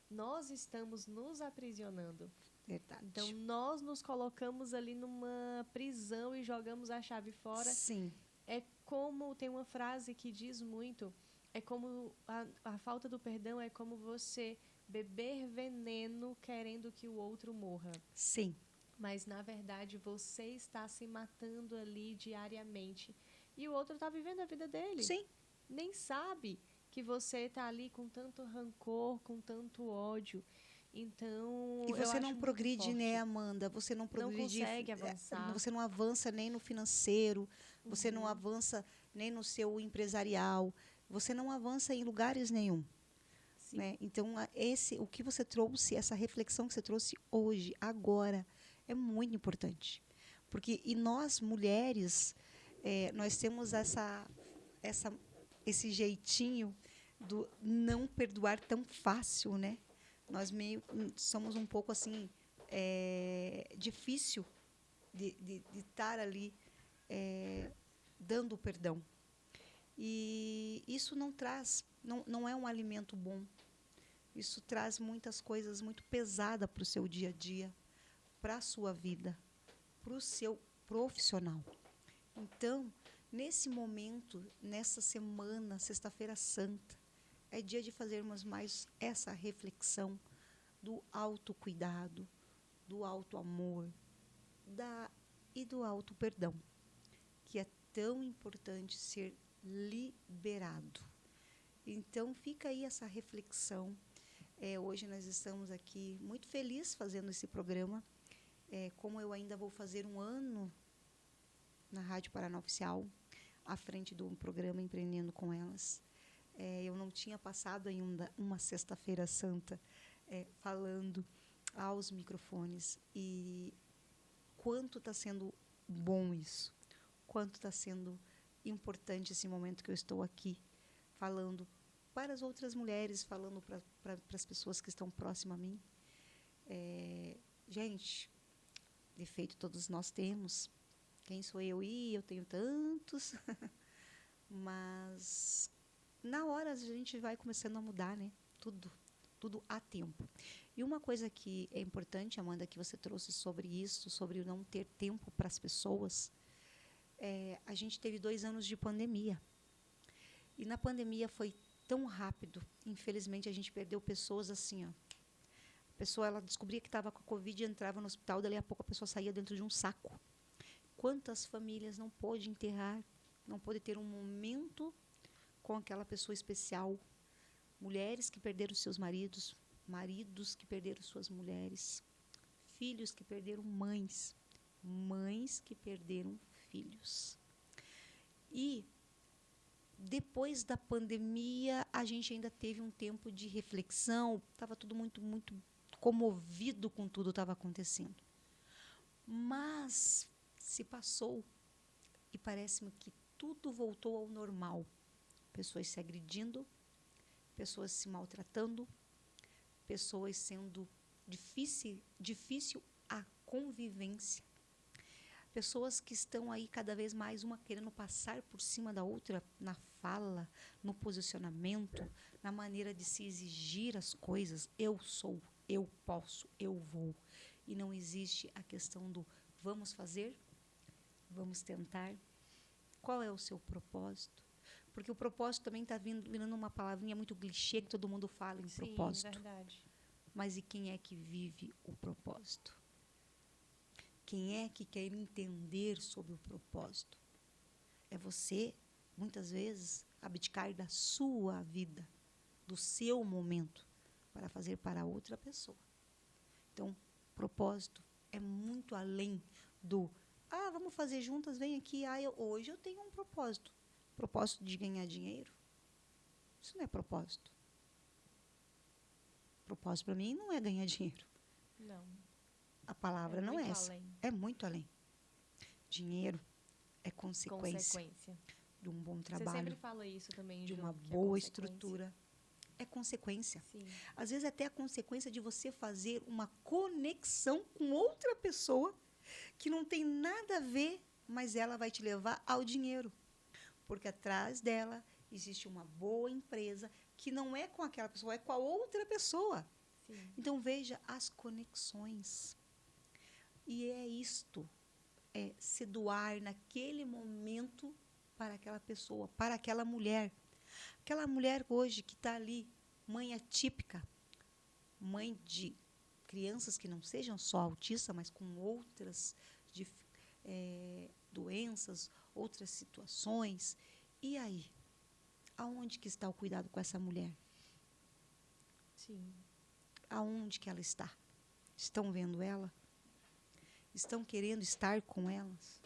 Nós estamos nos aprisionando. Verdade. Então, nós nos colocamos ali numa prisão e jogamos a chave fora. Sim. É como, tem uma frase que diz muito, é como a falta do perdão é como você beber veneno querendo que o outro morra. Sim. Mas, na verdade, você está se matando ali diariamente. E o outro está vivendo a vida dele. Sim. Nem sabe que você está ali com tanto rancor, com tanto ódio. Então, E eu você acho não muito progride, né, forte. Amanda? Você não progride. Não consegue avançar. Você não avança nem no financeiro, você não avança nem no seu empresarial, você não avança em lugares nenhum. Sim. Né? Então, o que você trouxe, essa reflexão que você trouxe hoje, agora, é muito importante. Porque, e nós, mulheres, nós temos esse jeitinho do não perdoar tão fácil, né? Nós meio somos um pouco assim, difícil de estar ali dando o perdão. E isso não é um alimento bom. Isso traz muitas coisas muito pesadas para o seu dia a dia, para a sua vida, para o seu profissional. Então, nesse momento, nessa semana, Sexta-feira Santa, é dia de fazermos mais essa reflexão do autocuidado, do autoamor e do auto-perdão, que é tão importante ser liberado. Então, fica aí essa reflexão. Hoje nós estamos aqui muito felizes fazendo esse programa. Como eu ainda vou fazer um ano na Rádio Paraná Oficial, à frente do programa Empreendendo com Elas, eu não tinha passado ainda uma Sexta-feira Santa falando aos microfones. E quanto está sendo bom isso, quanto está sendo importante esse momento que eu estou aqui falando para as outras mulheres, falando para as pessoas que estão próximas a mim. Gente, defeito todos nós temos. Quem sou eu? Eu tenho tantos. Mas na hora a gente vai começando a mudar, né? Tudo há tempo. E uma coisa que é importante, Amanda, que você trouxe sobre isso, sobre não ter tempo para as pessoas, a gente teve 2 anos de pandemia. E na pandemia foi tão rápido. Infelizmente, a gente perdeu pessoas assim, ó. A pessoa, ela descobria que estava com a Covid e entrava no hospital, dali a pouco a pessoa saía dentro de um saco. Quantas famílias não pôde enterrar, não pôde ter um momento com aquela pessoa especial? Mulheres que perderam seus maridos, maridos que perderam suas mulheres, filhos que perderam mães, mães que perderam filhos. E depois da pandemia, a gente ainda teve um tempo de reflexão, estava tudo muito comovido com tudo que estava acontecendo. Mas se passou e parece-me que tudo voltou ao normal. Pessoas se agredindo, pessoas se maltratando, pessoas sendo difícil a convivência. Pessoas que estão aí cada vez mais uma querendo passar por cima da outra na fala, no posicionamento, na maneira de se exigir as coisas. Eu sou, eu posso, eu vou. E não existe a questão do vamos fazer, vamos tentar. Qual é o seu propósito? Porque o propósito também está virando uma palavrinha muito clichê que todo mundo fala em propósito. Sim, verdade. Mas e quem é que vive o propósito? Quem é que quer entender sobre o propósito? É você, muitas vezes, abdicar da sua vida, do seu momento, para fazer para outra pessoa. Então, propósito é muito além do vamos fazer juntas, vem aqui, hoje eu tenho um propósito. Propósito de ganhar dinheiro? Isso não é propósito. Propósito para mim não é ganhar dinheiro. Não. A palavra não é essa. Além. É muito além. Dinheiro é consequência de um bom trabalho. Você sempre fala isso também, de Ju, uma que é boa consequência. estrutura. É consequência. Sim. Às vezes até a consequência de você fazer uma conexão com outra pessoa que não tem nada a ver, mas ela vai te levar ao dinheiro. Porque atrás dela existe uma boa empresa que não é com aquela pessoa, é com a outra pessoa. Sim. Então, veja as conexões. E é isto, é se doar naquele momento para aquela pessoa, para aquela mulher. Aquela mulher hoje que está ali, mãe atípica, mãe de crianças que não sejam só autistas, mas com outras doenças, outras situações. E aí? Aonde que está o cuidado com essa mulher? Sim. Aonde que ela está? Estão vendo ela? Estão querendo estar com elas?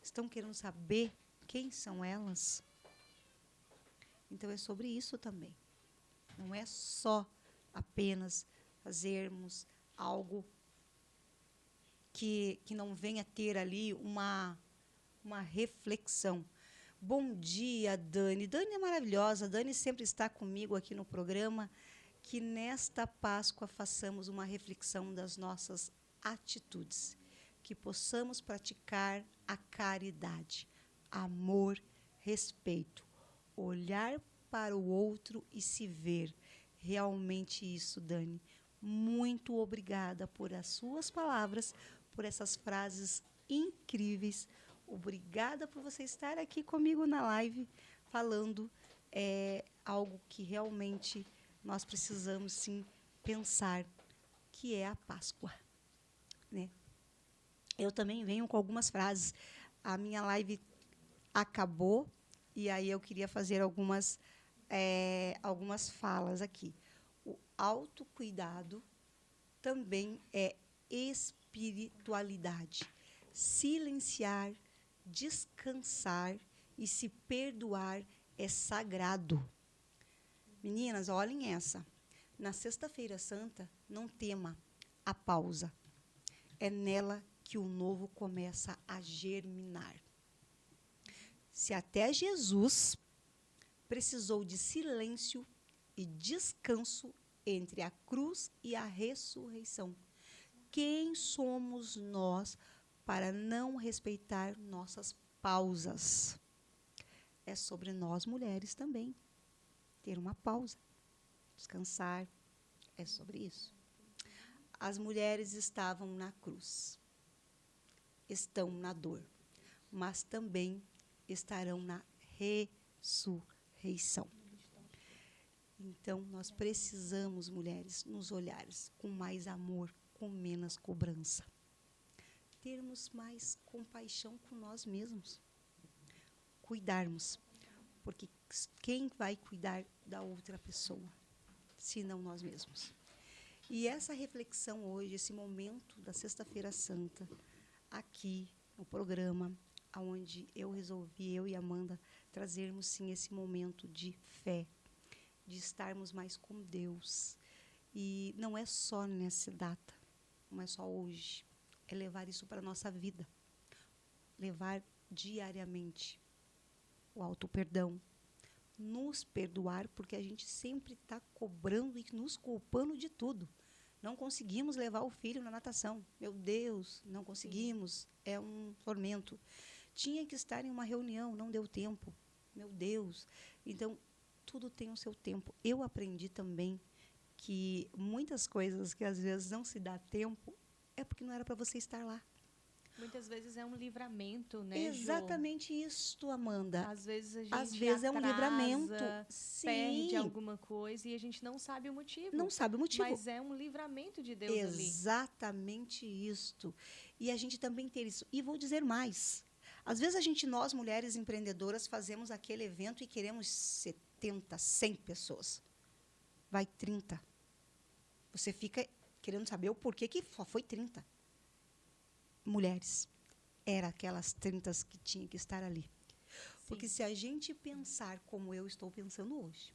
Estão querendo saber quem são elas? Então, é sobre isso também. Não é só apenas fazermos algo que não venha ter ali uma reflexão. Bom dia, Dani. Dani é maravilhosa. Dani sempre está comigo aqui no programa. Que nesta Páscoa façamos uma reflexão das nossas atitudes. Que possamos praticar a caridade, amor, respeito. Olhar para o outro e se ver. Realmente isso, Dani. Muito obrigada por as suas palavras, por essas frases incríveis. Obrigada por você estar aqui comigo na live, falando algo que realmente nós precisamos, sim, pensar, que é a Páscoa. Né? Eu também venho com algumas frases. A minha live acabou, e aí eu queria fazer algumas falas aqui. O autocuidado também é espiritualidade. Silenciar, descansar e se perdoar é sagrado. Meninas, olhem essa. Na Sexta-feira Santa, não tema a pausa. É nela que o novo começa a germinar. Se até Jesus precisou de silêncio e descanso entre a cruz e a ressurreição, quem somos nós para não respeitar nossas pausas? É sobre nós, mulheres, também. Ter uma pausa, descansar, é sobre isso. As mulheres estavam na cruz, estão na dor, mas também estarão na ressurreição. Então, nós precisamos, mulheres, nos olhares com mais amor, com menos cobrança. Termos mais compaixão com nós mesmos. Cuidarmos. Porque quem vai cuidar da outra pessoa, se não nós mesmos? E essa reflexão hoje, esse momento da Sexta-feira Santa, aqui no programa, onde eu e Amanda trazermos sim esse momento de fé, de estarmos mais com Deus. E não é só nessa data, não é só hoje, é levar isso para a nossa vida, levar diariamente o auto-perdão, nos perdoar, porque a gente sempre está cobrando e nos culpando de tudo. Não conseguimos levar o filho na natação. Meu Deus, não conseguimos. É um tormento. Tinha que estar em uma reunião, não deu tempo. Meu Deus. Então, tudo tem o seu tempo. Eu aprendi também que muitas coisas que às vezes não se dá tempo é porque não era para você estar lá. Muitas vezes é um livramento, né, Jo? Exatamente isso, Amanda. Às vezes a gente Às vezes é um livramento. perde Sim. alguma coisa e a gente não sabe o motivo. Não sabe o motivo. Mas é um livramento de Deus ali. Exatamente isto. E a gente também ter isso. E vou dizer mais. Às vezes nós, mulheres empreendedoras, fazemos aquele evento e queremos 70, 100 pessoas. Vai 30. Você fica querendo saber o porquê que só foi 30. Mulheres. Era aquelas 30 que tinham que estar ali. Sim. Porque se a gente pensar como eu estou pensando hoje,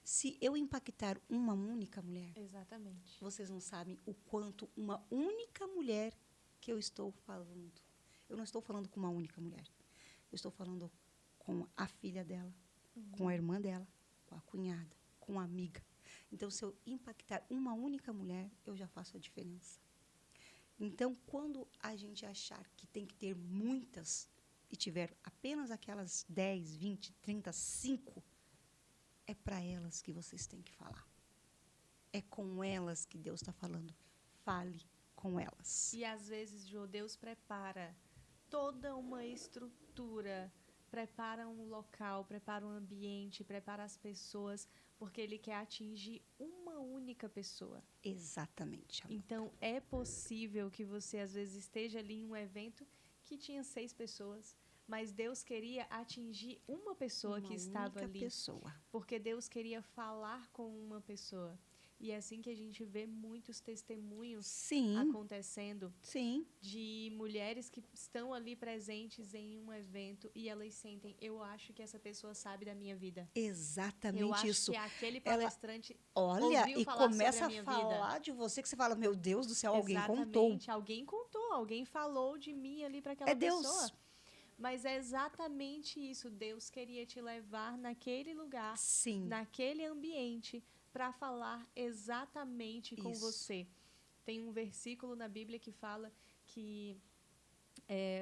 se eu impactar uma única mulher, Exatamente. vocês não sabem o quanto uma única mulher que eu estou falando. Eu não estou falando com uma única mulher. Eu estou falando com a filha dela, com a irmã dela, com a cunhada, com a amiga. Então, se eu impactar uma única mulher, eu já faço a diferença. Então, quando a gente achar que tem que ter muitas e tiver apenas aquelas 10, 20, 30, 5, é para elas que vocês têm que falar. É com elas que Deus está falando. Fale com elas. E às vezes, Jo, Deus prepara toda uma estrutura, prepara um local, prepara um ambiente, prepara as pessoas, porque Ele quer atingir uma única pessoa. Exatamente. Amanda. Então, é possível que você, às vezes, esteja ali em um evento que tinha 6 pessoas, mas Deus queria atingir uma pessoa Uma que estava única ali. pessoa. Porque Deus queria falar com uma pessoa. E é assim que a gente vê muitos testemunhos Sim, acontecendo sim. de mulheres que estão ali presentes em um evento e elas sentem, eu acho que essa pessoa sabe da minha vida. Exatamente Eu acho isso. que aquele Ela- palestrante Olha, ouviu e falar começa sobre a a minha falar vida. de você que você fala, meu Deus do céu, alguém Exatamente, contou. alguém contou, alguém falou de mim ali para aquela É Deus. pessoa. Mas é exatamente isso. Deus queria te levar naquele lugar, Sim. naquele ambiente, para falar exatamente com Isso. você. Tem um versículo na Bíblia que fala que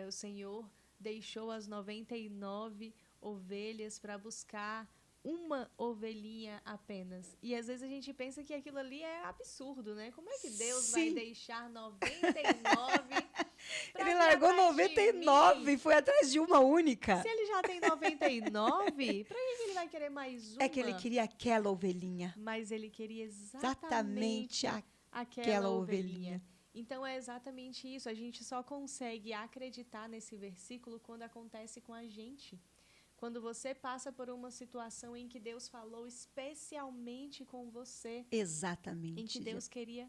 o Senhor deixou as 99 ovelhas para buscar uma ovelhinha apenas. E às vezes a gente pensa que aquilo ali é absurdo, né? Como é que Deus vai Sim. deixar 99 pra Ele vir largou atrás de 99 mim? e foi atrás de uma única. Se ele já tem 99, pra que ele vai querer mais uma? É que ele queria aquela ovelhinha. Mas ele queria Exatamente aquela ovelhinha. Então é exatamente isso. A gente só consegue acreditar nesse versículo quando acontece com a gente. Quando você passa por uma situação em que Deus falou especialmente com você, Exatamente. em que Deus queria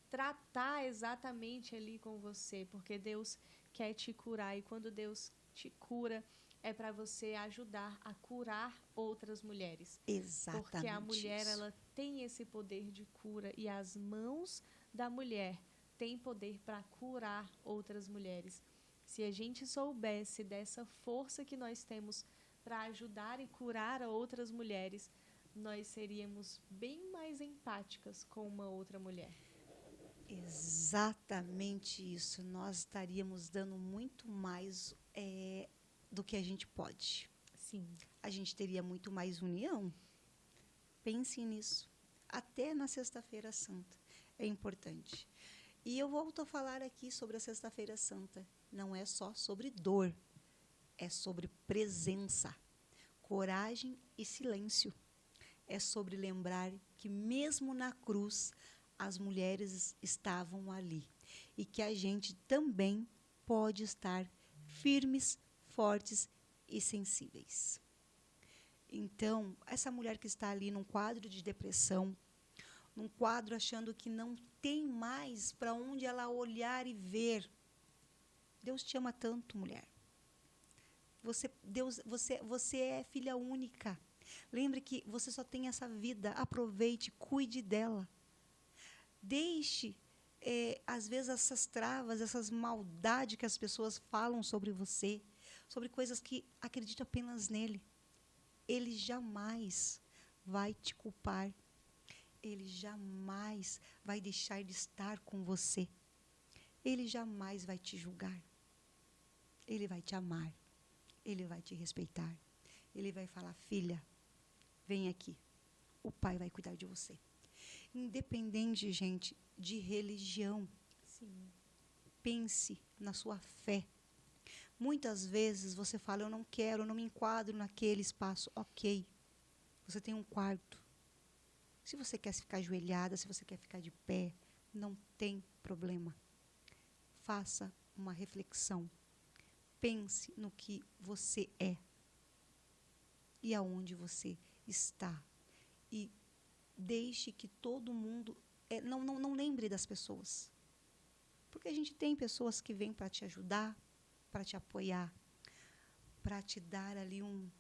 tratar exatamente ali com você, porque Deus quer te curar. E quando Deus te cura, é para você ajudar a curar outras mulheres. Exatamente. Porque a mulher, isso. ela tem esse poder de cura e as mãos da mulher têm poder para curar outras mulheres. Se a gente soubesse dessa força que nós temos para ajudar e curar a outras mulheres, nós seríamos bem mais empáticas com uma outra mulher. Exatamente isso. Nós estaríamos dando muito mais do que a gente pode. Sim. A gente teria muito mais união. Pensem nisso. Até na Sexta-feira Santa. É importante. E eu volto a falar aqui sobre a Sexta-feira Santa. Não é só sobre dor. É sobre presença, coragem e silêncio. É sobre lembrar que mesmo na cruz, as mulheres estavam ali. E que a gente também pode estar firmes, fortes e sensíveis. Então, essa mulher que está ali num quadro de depressão, num quadro achando que não tem mais para onde ela olhar e ver. Deus te ama tanto, mulher. Você é filha única. Lembre que você só tem essa vida. Aproveite, cuide dela. Deixe, às vezes, essas travas, essas maldades que as pessoas falam sobre você, sobre coisas que acreditam apenas nele. Ele jamais vai te culpar. Ele jamais vai deixar de estar com você. Ele jamais vai te julgar. Ele vai te amar. Ele vai te respeitar. Ele vai falar, filha, vem aqui. O pai vai cuidar de você. Independente, gente, de religião. Sim. Pense na sua fé. Muitas vezes você fala, eu não quero, eu não me enquadro naquele espaço. Ok, você tem um quarto. Se você quer ficar ajoelhada, se você quer ficar de pé, não tem problema. Faça uma reflexão. Pense no que você é e aonde você está. E deixe que todo mundo... não lembre das pessoas. Porque a gente tem pessoas que vêm para te ajudar, para te apoiar, para te dar ali um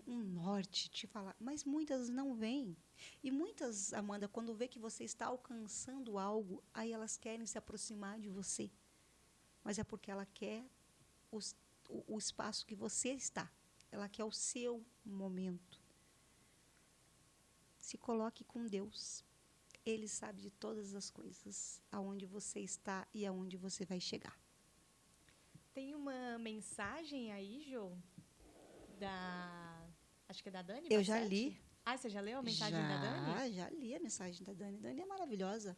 norte, te falar. Mas muitas não vêm. E muitas, Amanda, quando vê que você está alcançando algo, aí elas querem se aproximar de você. Mas é porque ela quer o espaço que você está. Ela quer o seu momento. Se coloque com Deus. Ele sabe de todas as coisas, aonde você está e aonde você vai chegar. Tem uma mensagem aí, Jô, acho que é da Dani? Eu já Bassetti? li. Ah, você já leu a mensagem da Dani? Já li a mensagem da Dani. Dani é maravilhosa.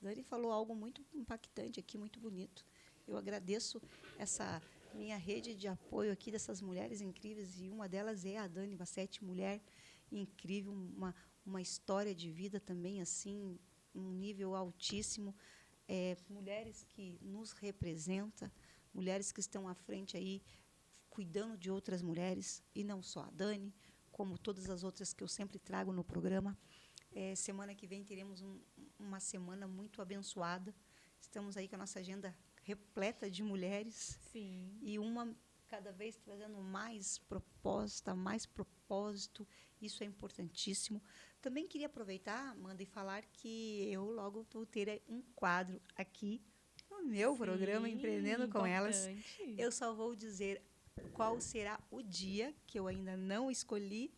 Dani falou algo muito impactante aqui, muito bonito. Eu agradeço essa minha rede de apoio aqui dessas mulheres incríveis, e uma delas é a Dani Bassetti, mulher incrível, uma história de vida também, assim, um nível altíssimo. Mulheres que nos representam, mulheres que estão à frente aí, cuidando de outras mulheres, e não só a Dani, como todas as outras que eu sempre trago no programa. Semana que vem teremos uma semana muito abençoada. Estamos aí com a nossa agenda repleta de mulheres. Sim. E uma cada vez trazendo mais proposta, mais propósito. Isso é importantíssimo. Também queria aproveitar, Amanda, e falar que eu logo vou ter um quadro aqui no meu programa Empreendendo com Elas. Eu só vou dizer qual será o dia, que eu ainda não escolhi,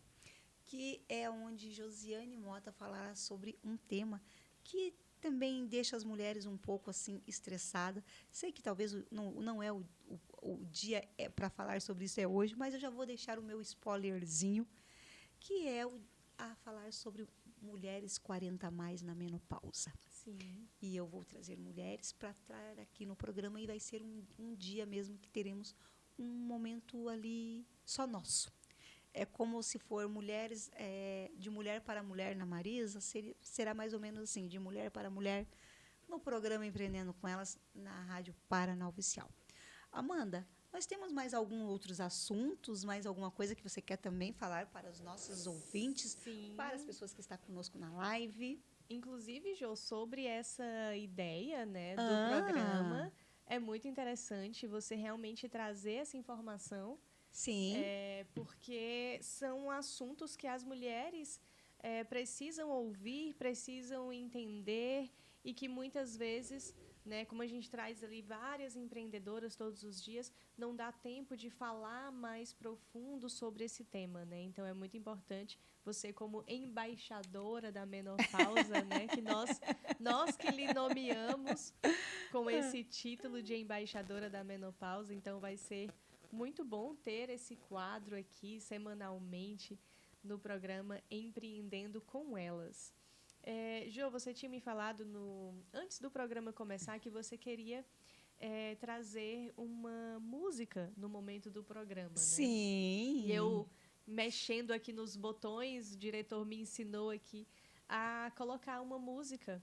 que é onde Josiane Mota falará sobre um tema que também deixa as mulheres um pouco assim estressadas. Sei que talvez não é o dia para falar sobre isso hoje, mas eu já vou deixar o meu spoilerzinho, que é a falar sobre mulheres 40 a mais na menopausa. Sim. E eu vou trazer mulheres para estar aqui no programa, e vai ser um dia mesmo que teremos um momento ali só nosso. É como se for mulheres, de mulher para mulher na Marisa, será mais ou menos assim, de mulher para mulher, no programa Empreendendo com Elas, na Rádio Paraná Oficial. Amanda, nós temos mais alguns outros assuntos, mais alguma coisa que você quer também falar para os nossos ouvintes, Sim. para as pessoas que estão conosco na live? Inclusive, Jô, sobre essa ideia, né, do programa, é muito interessante você realmente trazer essa informação. Sim. Porque são assuntos que as mulheres precisam ouvir, precisam entender, e que muitas vezes, né, como a gente traz ali várias empreendedoras todos os dias, não dá tempo de falar mais profundo sobre esse tema, né? Então é muito importante você, como embaixadora da menopausa, né, que nós que lhe nomeamos com esse título de embaixadora da menopausa, então vai ser muito bom ter esse quadro aqui semanalmente no programa Empreendendo com Elas. Jô, você tinha me falado antes do programa começar que você queria trazer uma música no momento do programa, né? Sim. E eu, mexendo aqui nos botões, o diretor me ensinou aqui a colocar uma música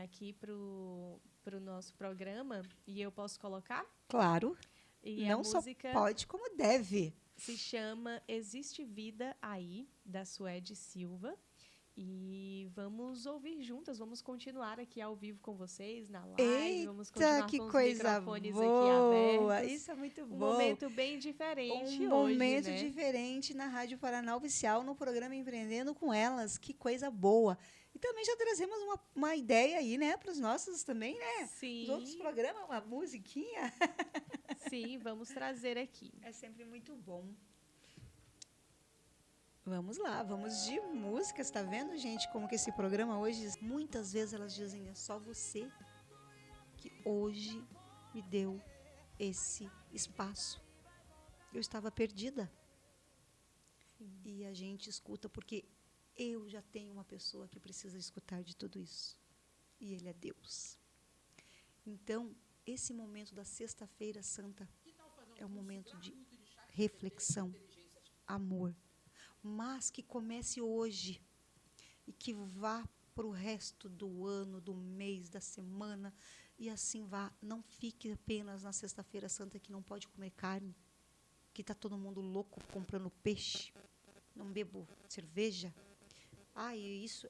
aqui pro nosso programa. E eu posso colocar? Claro. E não a música só pode, como deve. Se chama Existe Vida Aí, da Suede Silva. E vamos ouvir juntas, vamos continuar aqui ao vivo com vocês, na live, vamos Eita, continuar que com os coisa microfones aqui boa! abertos. Isso é muito Um bom. momento bem diferente Um hoje, momento né? diferente na Rádio Paraná Oficial, no programa Empreendendo com Elas. Que coisa boa! E também já trazemos uma ideia aí, né, para os nossos também, né? Sim. Os outros programas, uma musiquinha. Sim, vamos trazer aqui. É sempre muito bom. Vamos lá, vamos de músicas, tá vendo, gente? Como que esse programa hoje, muitas vezes elas dizem, é só você que hoje me deu esse espaço. Eu estava perdida. Sim. E a gente escuta porque eu já tenho uma pessoa que precisa escutar de tudo isso. E Ele é Deus. Então, esse momento da Sexta-feira Santa é um momento de reflexão, amor. Mas que comece hoje e que vá para o resto do ano, do mês, da semana, e assim vá. Não fique apenas na Sexta-feira Santa que não pode comer carne, que está todo mundo louco comprando peixe, não bebo cerveja. E isso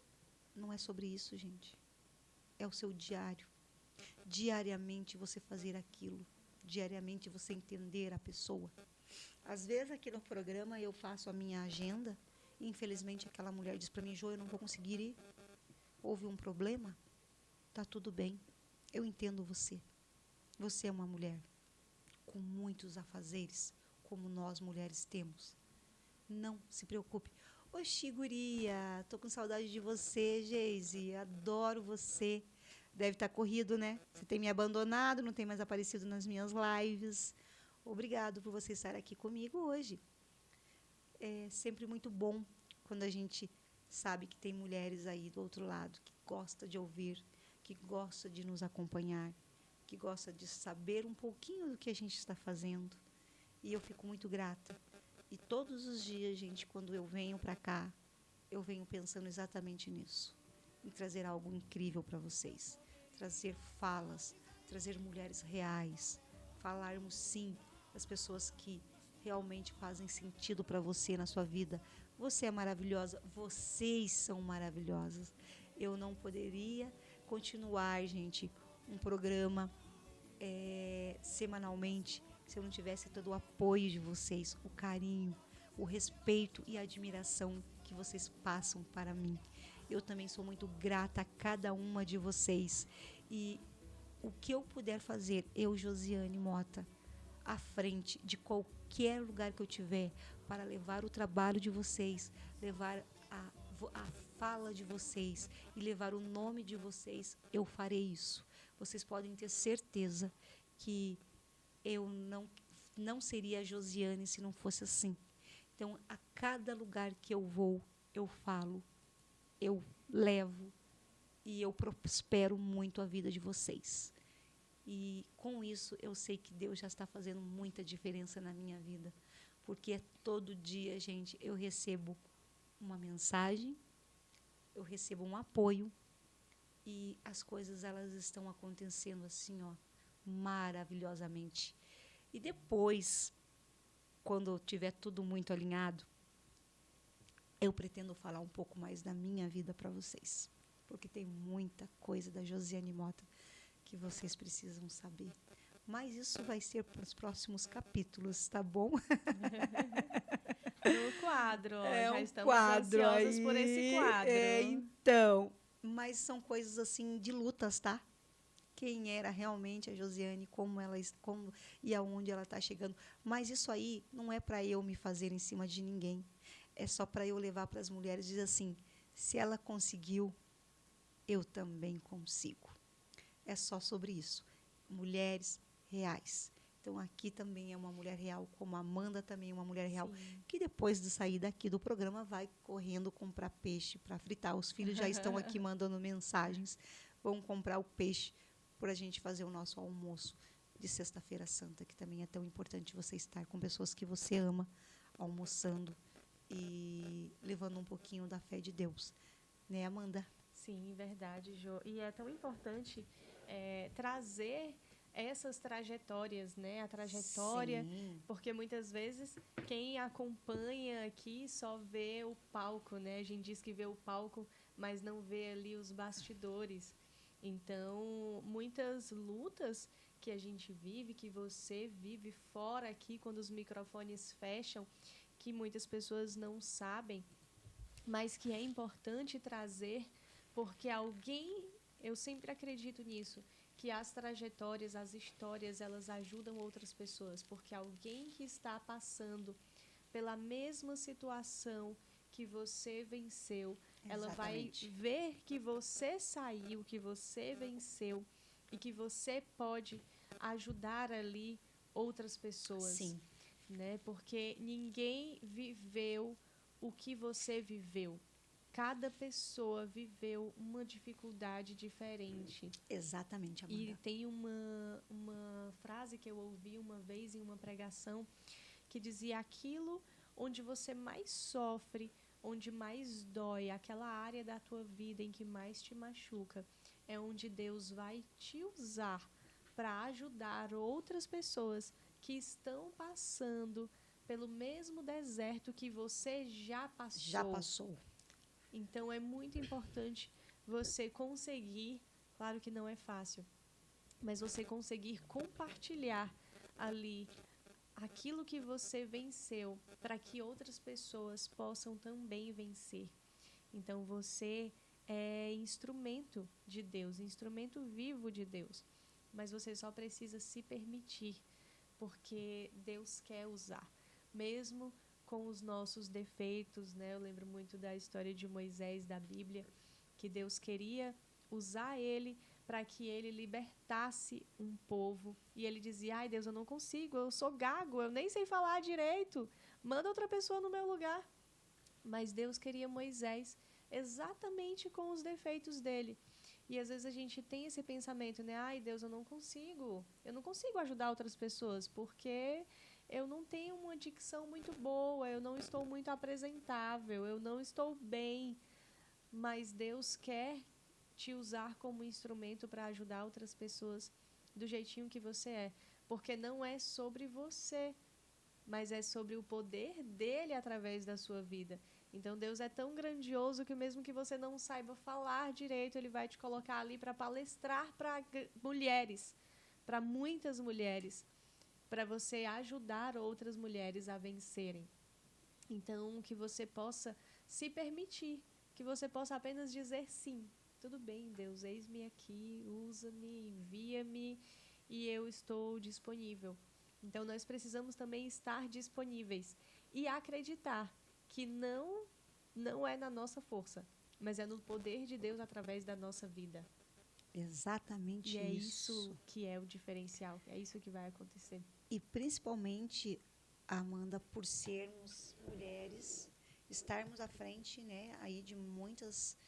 não é sobre isso, gente. É o seu diário. Diariamente você fazer aquilo. Diariamente você entender a pessoa. Às vezes aqui no programa eu faço a minha agenda e infelizmente aquela mulher diz para mim, Jo, eu não vou conseguir ir. Houve um problema? Tá tudo bem. Eu entendo você. Você é uma mulher com muitos afazeres, como nós mulheres temos. Não se preocupe. Oxi, guria, tô com saudade de você, Geise. Adoro você. Deve estar corrido, né? Você tem me abandonado, não tem mais aparecido nas minhas lives. Obrigado por você estar aqui comigo hoje. É sempre muito bom quando a gente sabe que tem mulheres aí do outro lado que gosta de ouvir, que gosta de nos acompanhar, que gosta de saber um pouquinho do que a gente está fazendo. E eu fico muito grata. E todos os dias, gente, quando eu venho para cá, eu venho pensando exatamente nisso. Em trazer algo incrível para vocês. Trazer falas, trazer mulheres reais. Falarmos, sim, das pessoas que realmente fazem sentido para você na sua vida. Você é maravilhosa, vocês são maravilhosas. Eu não poderia continuar, gente, um programa semanalmente se eu não tivesse todo o apoio de vocês, o carinho, o respeito e a admiração que vocês passam para mim. Eu também sou muito grata a cada uma de vocês. E o que eu puder fazer, eu, Josiane Mota, à frente de qualquer lugar que eu tiver, para levar o trabalho de vocês, levar a fala de vocês e levar o nome de vocês, eu farei isso. Vocês podem ter certeza que eu não seria a Josiane se não fosse assim. Então, a cada lugar que eu vou, eu falo, eu levo e eu prospero muito a vida de vocês. E com isso eu sei que Deus já está fazendo muita diferença na minha vida, porque todo dia, gente, eu recebo uma mensagem, eu recebo um apoio e as coisas elas estão acontecendo assim, ó, maravilhosamente. E depois, quando tiver tudo muito alinhado, eu pretendo falar um pouco mais da minha vida para vocês, porque tem muita coisa da Josiane Mota que vocês precisam saber. Mas isso vai ser para os próximos capítulos, tá bom? No quadro, ó, já estamos quadro ansiosas aí, por esse quadro. Então, mas são coisas assim de lutas, tá? Quem era realmente a Josiane, como e aonde ela está chegando. Mas isso aí não é para eu me fazer em cima de ninguém. É só para eu levar para as mulheres e dizer assim, se ela conseguiu, eu também consigo. É só sobre isso. Mulheres reais. Então, aqui também é uma mulher real, como a Amanda também é uma mulher real, Sim. que depois de sair daqui do programa vai correndo comprar peixe para fritar. Os filhos já estão aqui mandando mensagens. Vão comprar o peixe para a gente fazer o nosso almoço de Sexta-feira Santa, que também é tão importante você estar com pessoas que você ama, almoçando e levando um pouquinho da fé de Deus. Né, Amanda? Sim, verdade, Jo. E é tão importante trazer essas trajetórias, né? A trajetória, Sim, porque muitas vezes quem acompanha aqui só vê o palco, né? A gente diz que vê o palco, mas não vê ali os bastidores. Então, muitas lutas que a gente vive, que você vive fora aqui, quando os microfones fecham, que muitas pessoas não sabem, mas que é importante trazer, porque alguém, eu sempre acredito nisso, que as trajetórias, as histórias, elas ajudam outras pessoas, porque alguém que está passando pela mesma situação que você venceu, ela vai exatamente. ver que você saiu, que você venceu e que você pode ajudar ali outras pessoas, Sim, né? Porque ninguém viveu o que você viveu. Cada pessoa viveu uma dificuldade diferente. exatamente, E Amanda. tem uma frase que eu ouvi uma vez em uma pregação que dizia: aquilo onde você mais sofre, onde mais dói, aquela área da tua vida em que mais te machuca, é onde Deus vai te usar para ajudar outras pessoas que estão passando pelo mesmo deserto que você já Já passou. passou. Então é muito importante você conseguir, claro que não é fácil, mas você conseguir compartilhar ali aquilo que você venceu para que outras pessoas possam também vencer. Então você é instrumento de Deus, instrumento vivo de Deus, mas você só precisa se permitir, porque Deus quer usar, mesmo com os nossos defeitos, né? Eu lembro muito da história de Moisés da Bíblia, que Deus queria usar ele para que ele libertasse um povo. E ele dizia: ai, Deus, eu não consigo, eu sou gago, eu nem sei falar direito, manda outra pessoa no meu lugar. Mas Deus queria Moisés exatamente com os defeitos dele. E às vezes a gente tem esse pensamento, né? Ai, Deus, eu não consigo ajudar outras pessoas, porque eu não tenho uma dicção muito boa, eu não estou muito apresentável, eu não estou bem. Mas Deus quer te usar como instrumento para ajudar outras pessoas do jeitinho que você é. Porque não é sobre você, mas é sobre o poder dele através da sua vida. Então Deus é tão grandioso que mesmo que você não saiba falar direito, ele vai te colocar ali para palestrar para mulheres, para muitas mulheres, para você ajudar outras mulheres a vencerem. Então, que você possa se permitir, que você possa apenas dizer sim. Tudo bem, Deus, eis-me aqui, usa-me, envia-me e eu estou disponível. Então, nós precisamos também estar disponíveis e acreditar que não é na nossa força, mas é no poder de Deus através da nossa vida. E Exatamente é isso. isso que é o diferencial, é isso que vai acontecer. E principalmente, Amanda, por sermos mulheres, estarmos à frente, né, aí de muitas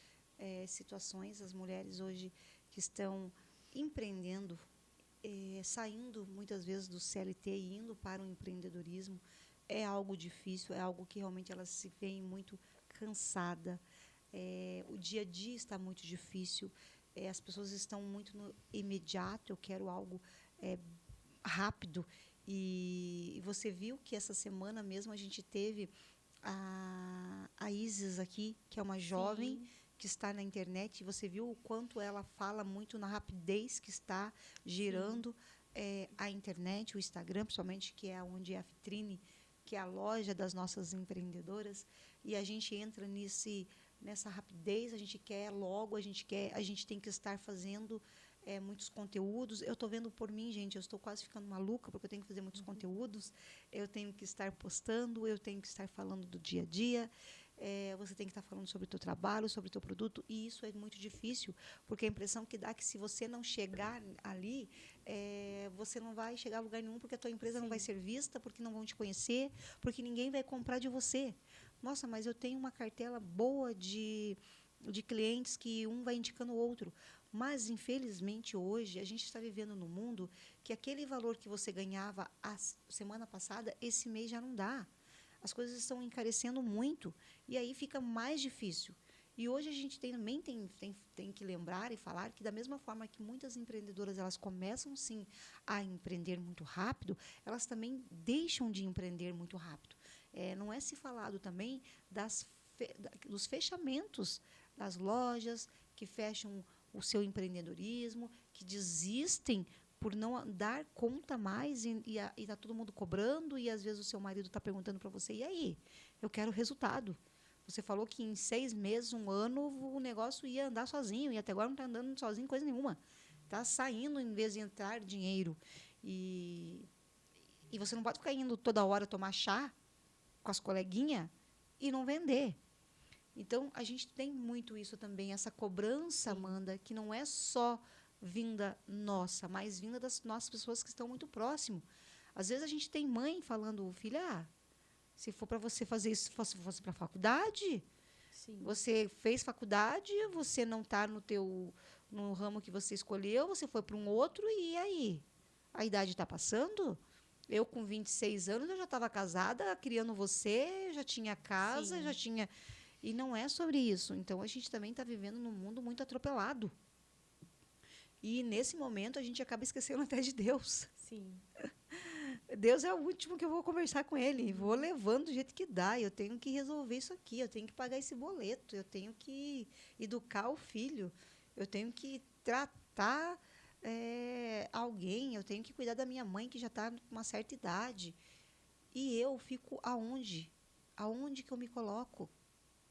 situações, as mulheres hoje que estão empreendendo, saindo muitas vezes do CLT e indo para o empreendedorismo, é algo difícil, é algo que realmente elas se veem muito cansada. O dia a dia está muito difícil, as pessoas estão muito no imediato, eu quero algo rápido. E você viu que essa semana mesmo a gente teve a Isis aqui, que é uma jovem Sim, que está na internet, e você viu o quanto ela fala muito na rapidez que está sim, girando a internet, o Instagram, principalmente, que é onde é a vitrine, que é a loja das nossas empreendedoras, e a gente entra nessa rapidez, a gente quer logo, a gente tem que estar fazendo muitos conteúdos. Eu estou vendo por mim, gente, eu estou quase ficando maluca, porque eu tenho que fazer muitos conteúdos, eu tenho que estar postando, eu tenho que estar falando do dia a dia, você tem que estar falando sobre o teu trabalho, sobre o teu produto, e isso é muito difícil, porque a impressão que dá é que se você não chegar ali, você não vai chegar a lugar nenhum, porque a tua empresa não vai sim, ser vista, porque não vão te conhecer, porque ninguém vai comprar de você. Nossa, mas eu tenho uma cartela boa de clientes que um vai indicando o outro. Mas, infelizmente, hoje, a gente está vivendo num mundo que aquele valor que você ganhava a semana passada, esse mês já não dá. As coisas estão encarecendo muito e aí fica mais difícil. E hoje a gente também tem que lembrar e falar que, da mesma forma que muitas empreendedoras elas começam, sim, a empreender muito rápido, elas também deixam de empreender muito rápido. Não é se falado também dos fechamentos das lojas que fecham o seu empreendedorismo, que desistem por não dar conta mais e está todo mundo cobrando e às vezes o seu marido está perguntando para você, e aí? Eu quero resultado. Você falou que em 6 meses, 1 ano, o negócio ia andar sozinho e até agora não está andando sozinho coisa nenhuma. Está saindo em vez de entrar dinheiro. E você não pode ficar indo toda hora tomar chá com as coleguinhas e não vender. Então, a gente tem muito isso também, essa cobrança, Amanda, que não é só vinda nossa, mas vinda das nossas pessoas que estão muito próximo. Às vezes a gente tem mãe falando, filha, se for para você fazer isso, fosse para a faculdade, Sim. você fez faculdade, você não está no ramo que você escolheu, você foi para um outro, e aí? A idade está passando? Eu, com 26 anos, eu já estava casada, criando você, já tinha casa, Sim. já tinha... E não é sobre isso. Então, a gente também está vivendo num mundo muito atropelado. E, nesse momento, a gente acaba esquecendo até de Deus. Sim. Deus é o último que eu vou conversar com ele. Vou levando do jeito que dá. Eu tenho que resolver isso aqui. Eu tenho que pagar esse boleto. Eu tenho que educar o filho. Eu tenho que tratar alguém. Eu tenho que cuidar da minha mãe, que já está com uma certa idade. E eu fico aonde? Aonde que eu me coloco?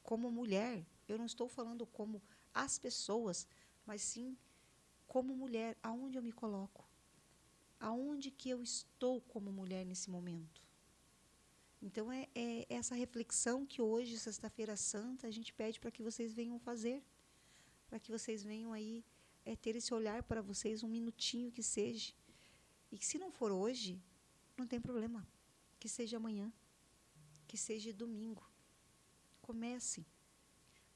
Como mulher. Eu não estou falando como as pessoas, mas sim como mulher. Aonde eu me coloco? Aonde que eu estou como mulher nesse momento? Então, é essa reflexão que hoje, Sexta-feira Santa, a gente pede para que vocês venham fazer. Para que vocês venham aí ter esse olhar para vocês, um minutinho que seja. E que se não for hoje, não tem problema. Que seja amanhã. Que seja domingo. Comecem.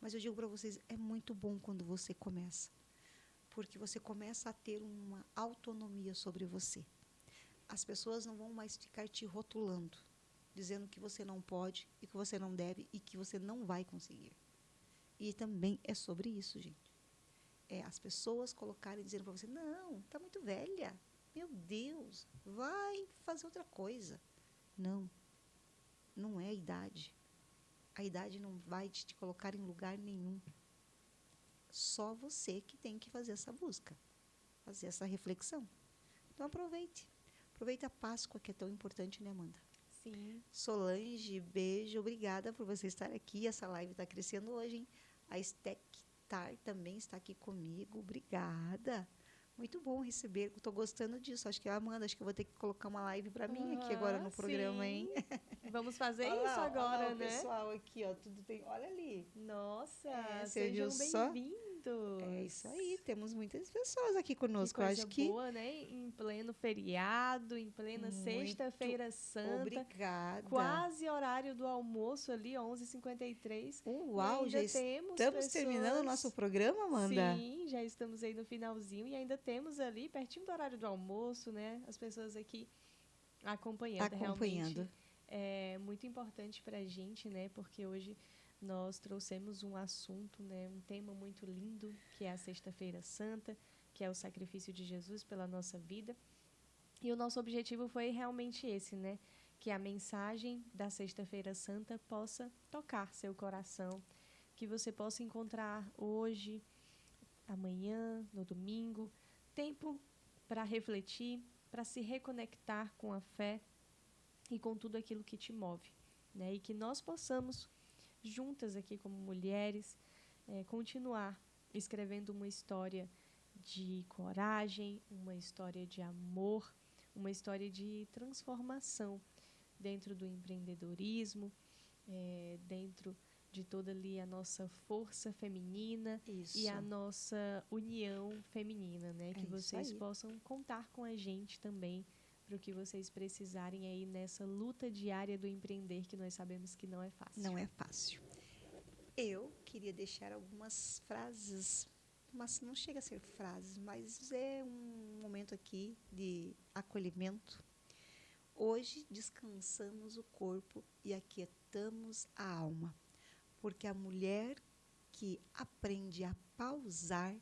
Mas eu digo para vocês, é muito bom quando você começa. Porque você começa a ter uma autonomia sobre você. As pessoas não vão mais ficar te rotulando, dizendo que você não pode e que você não deve e que você não vai conseguir. E também é sobre isso, gente. As pessoas colocarem dizendo para você, não, está muito velha. Meu Deus, vai fazer outra coisa. Não, não é a idade. A idade não vai te colocar em lugar nenhum. Só você que tem que fazer essa busca, fazer essa reflexão. Então, aproveite. Aproveite a Páscoa, que é tão importante, né, Amanda? Sim. Solange, beijo, obrigada por você estar aqui. Essa live está crescendo hoje, hein? A Stectar também está aqui comigo. Obrigada. Muito bom receber. Estou gostando disso. Acho que, Amanda, acho que eu vou ter que colocar uma live para mim aqui agora no programa, hein? Vamos fazer Olha isso lá, agora, olha lá, né? O pessoal aqui, ó, tudo tem. Olha ali. Nossa, Você sejam viu só? bem-vindos. É isso aí. Temos muitas pessoas aqui Que conosco. Eu coisa acho que boa, né? Em pleno feriado, em plena Sexta-feira Santa. obrigada. Quase horário do almoço ali, 11h53. Uau, e já ainda temos estamos terminando o nosso programa, Amanda? Sim, já estamos aí no finalzinho e ainda temos ali, pertinho do horário do almoço, né? As pessoas aqui acompanhando. Realmente é muito importante para a gente, né? Porque hoje nós trouxemos um assunto, né? Um tema muito lindo, que é a Sexta-feira Santa, que é o sacrifício de Jesus pela nossa vida. E o nosso objetivo foi realmente esse, né? Que a mensagem da Sexta-feira Santa possa tocar seu coração, que você possa encontrar hoje, amanhã, no domingo, tempo para refletir, para se reconectar com a fé e com tudo aquilo que te move, né? E que nós possamos, juntas aqui como mulheres, continuar escrevendo uma história de coragem, uma história de amor, uma história de transformação dentro do empreendedorismo, dentro de toda ali a nossa força feminina. Isso. E a nossa união feminina, né? Que isso vocês aí. possam contar com a gente também para o que vocês precisarem aí nessa luta diária do empreender, que nós sabemos que não é fácil. Não é fácil. Eu queria deixar algumas frases, mas não chega a ser frases, mas é um momento aqui de acolhimento. Hoje descansamos o corpo e aquietamos a alma, porque a mulher que aprende a pausar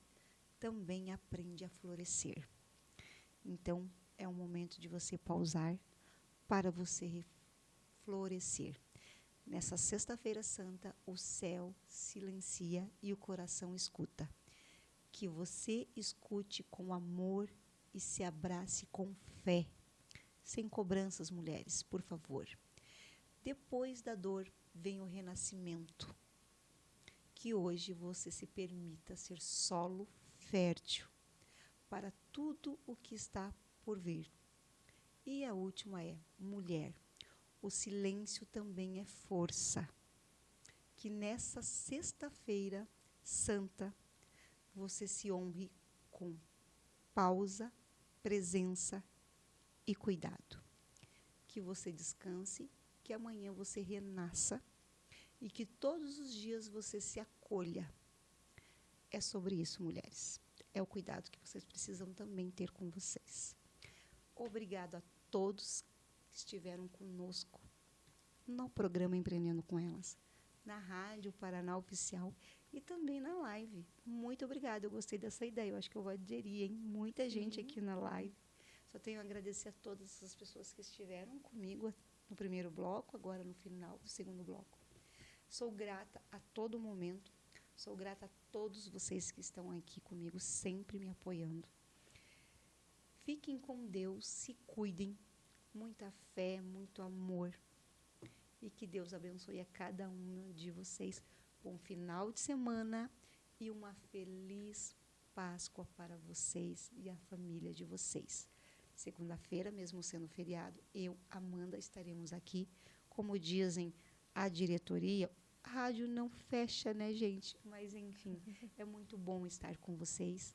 também aprende a florescer. Então, é um momento de você pausar para você florescer. Nessa Sexta-feira Santa, o céu silencia e o coração escuta. Que você escute com amor e se abrace com fé. Sem cobranças, mulheres, por favor. Depois da dor vem o renascimento. Que hoje você se permita ser solo fértil para tudo o que está por vir. E a última é, mulher, o silêncio também é força. Que nessa Sexta-feira Santa você se honre com pausa, presença e cuidado. Que você descanse, que amanhã você renasça e que todos os dias você se acolha. É sobre isso, mulheres. É o cuidado que vocês precisam também ter com vocês. Obrigado a todos que estiveram conosco no programa Empreendendo com Elas, na Rádio Paraná Oficial e também na live. Muito obrigada, eu gostei dessa ideia. Eu acho que eu vou aderir, hein? Muita gente aqui na live. Só tenho a agradecer a todas as pessoas que estiveram comigo no primeiro bloco, agora no final do segundo bloco. Sou grata a todo momento. Sou grata a todos vocês que estão aqui comigo, sempre me apoiando. Fiquem com Deus, se cuidem. Muita fé, muito amor. E que Deus abençoe a cada uma de vocês. Bom final de semana e uma feliz Páscoa para vocês e a família de vocês. Segunda-feira, mesmo sendo feriado, eu, Amanda, estaremos aqui. Como dizem a diretoria, a rádio não fecha, né, gente? Mas, enfim, é muito bom estar com vocês.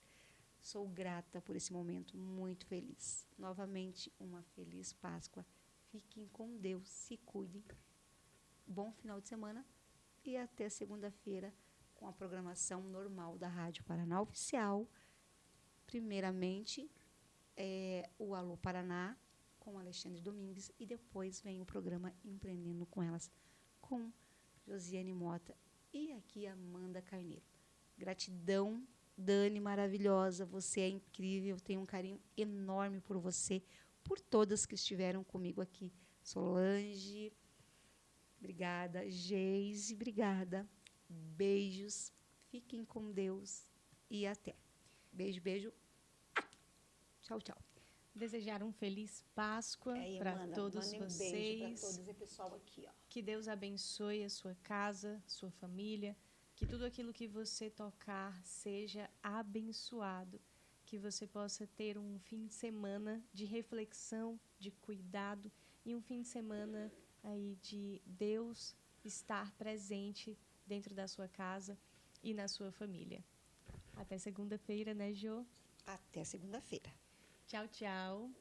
Sou grata por esse momento, muito feliz. Novamente, uma feliz Páscoa. Fiquem com Deus, se cuidem. Bom final de semana e até segunda-feira com a programação normal da Rádio Paraná Oficial. Primeiramente, o Alô Paraná com Alexandre Domingues e depois vem o programa Empreendendo com Elas com Josiane Mota e aqui Amanda Carneiro. Gratidão, Dani, maravilhosa, você é incrível, tenho um carinho enorme por você, por todas que estiveram comigo aqui. Solange, obrigada. Geise, obrigada. Beijos, fiquem com Deus e até. Beijo, beijo. Tchau, tchau. Desejar um feliz Páscoa para todos vocês. Beijo para todos e pessoal aqui, ó. Que Deus abençoe a sua casa, sua família. Que tudo aquilo que você tocar seja abençoado. Que você possa ter um fim de semana de reflexão, de cuidado e um fim de semana aí de Deus estar presente dentro da sua casa e na sua família. Até segunda-feira, né, Jô? Até segunda-feira. Tchau, tchau.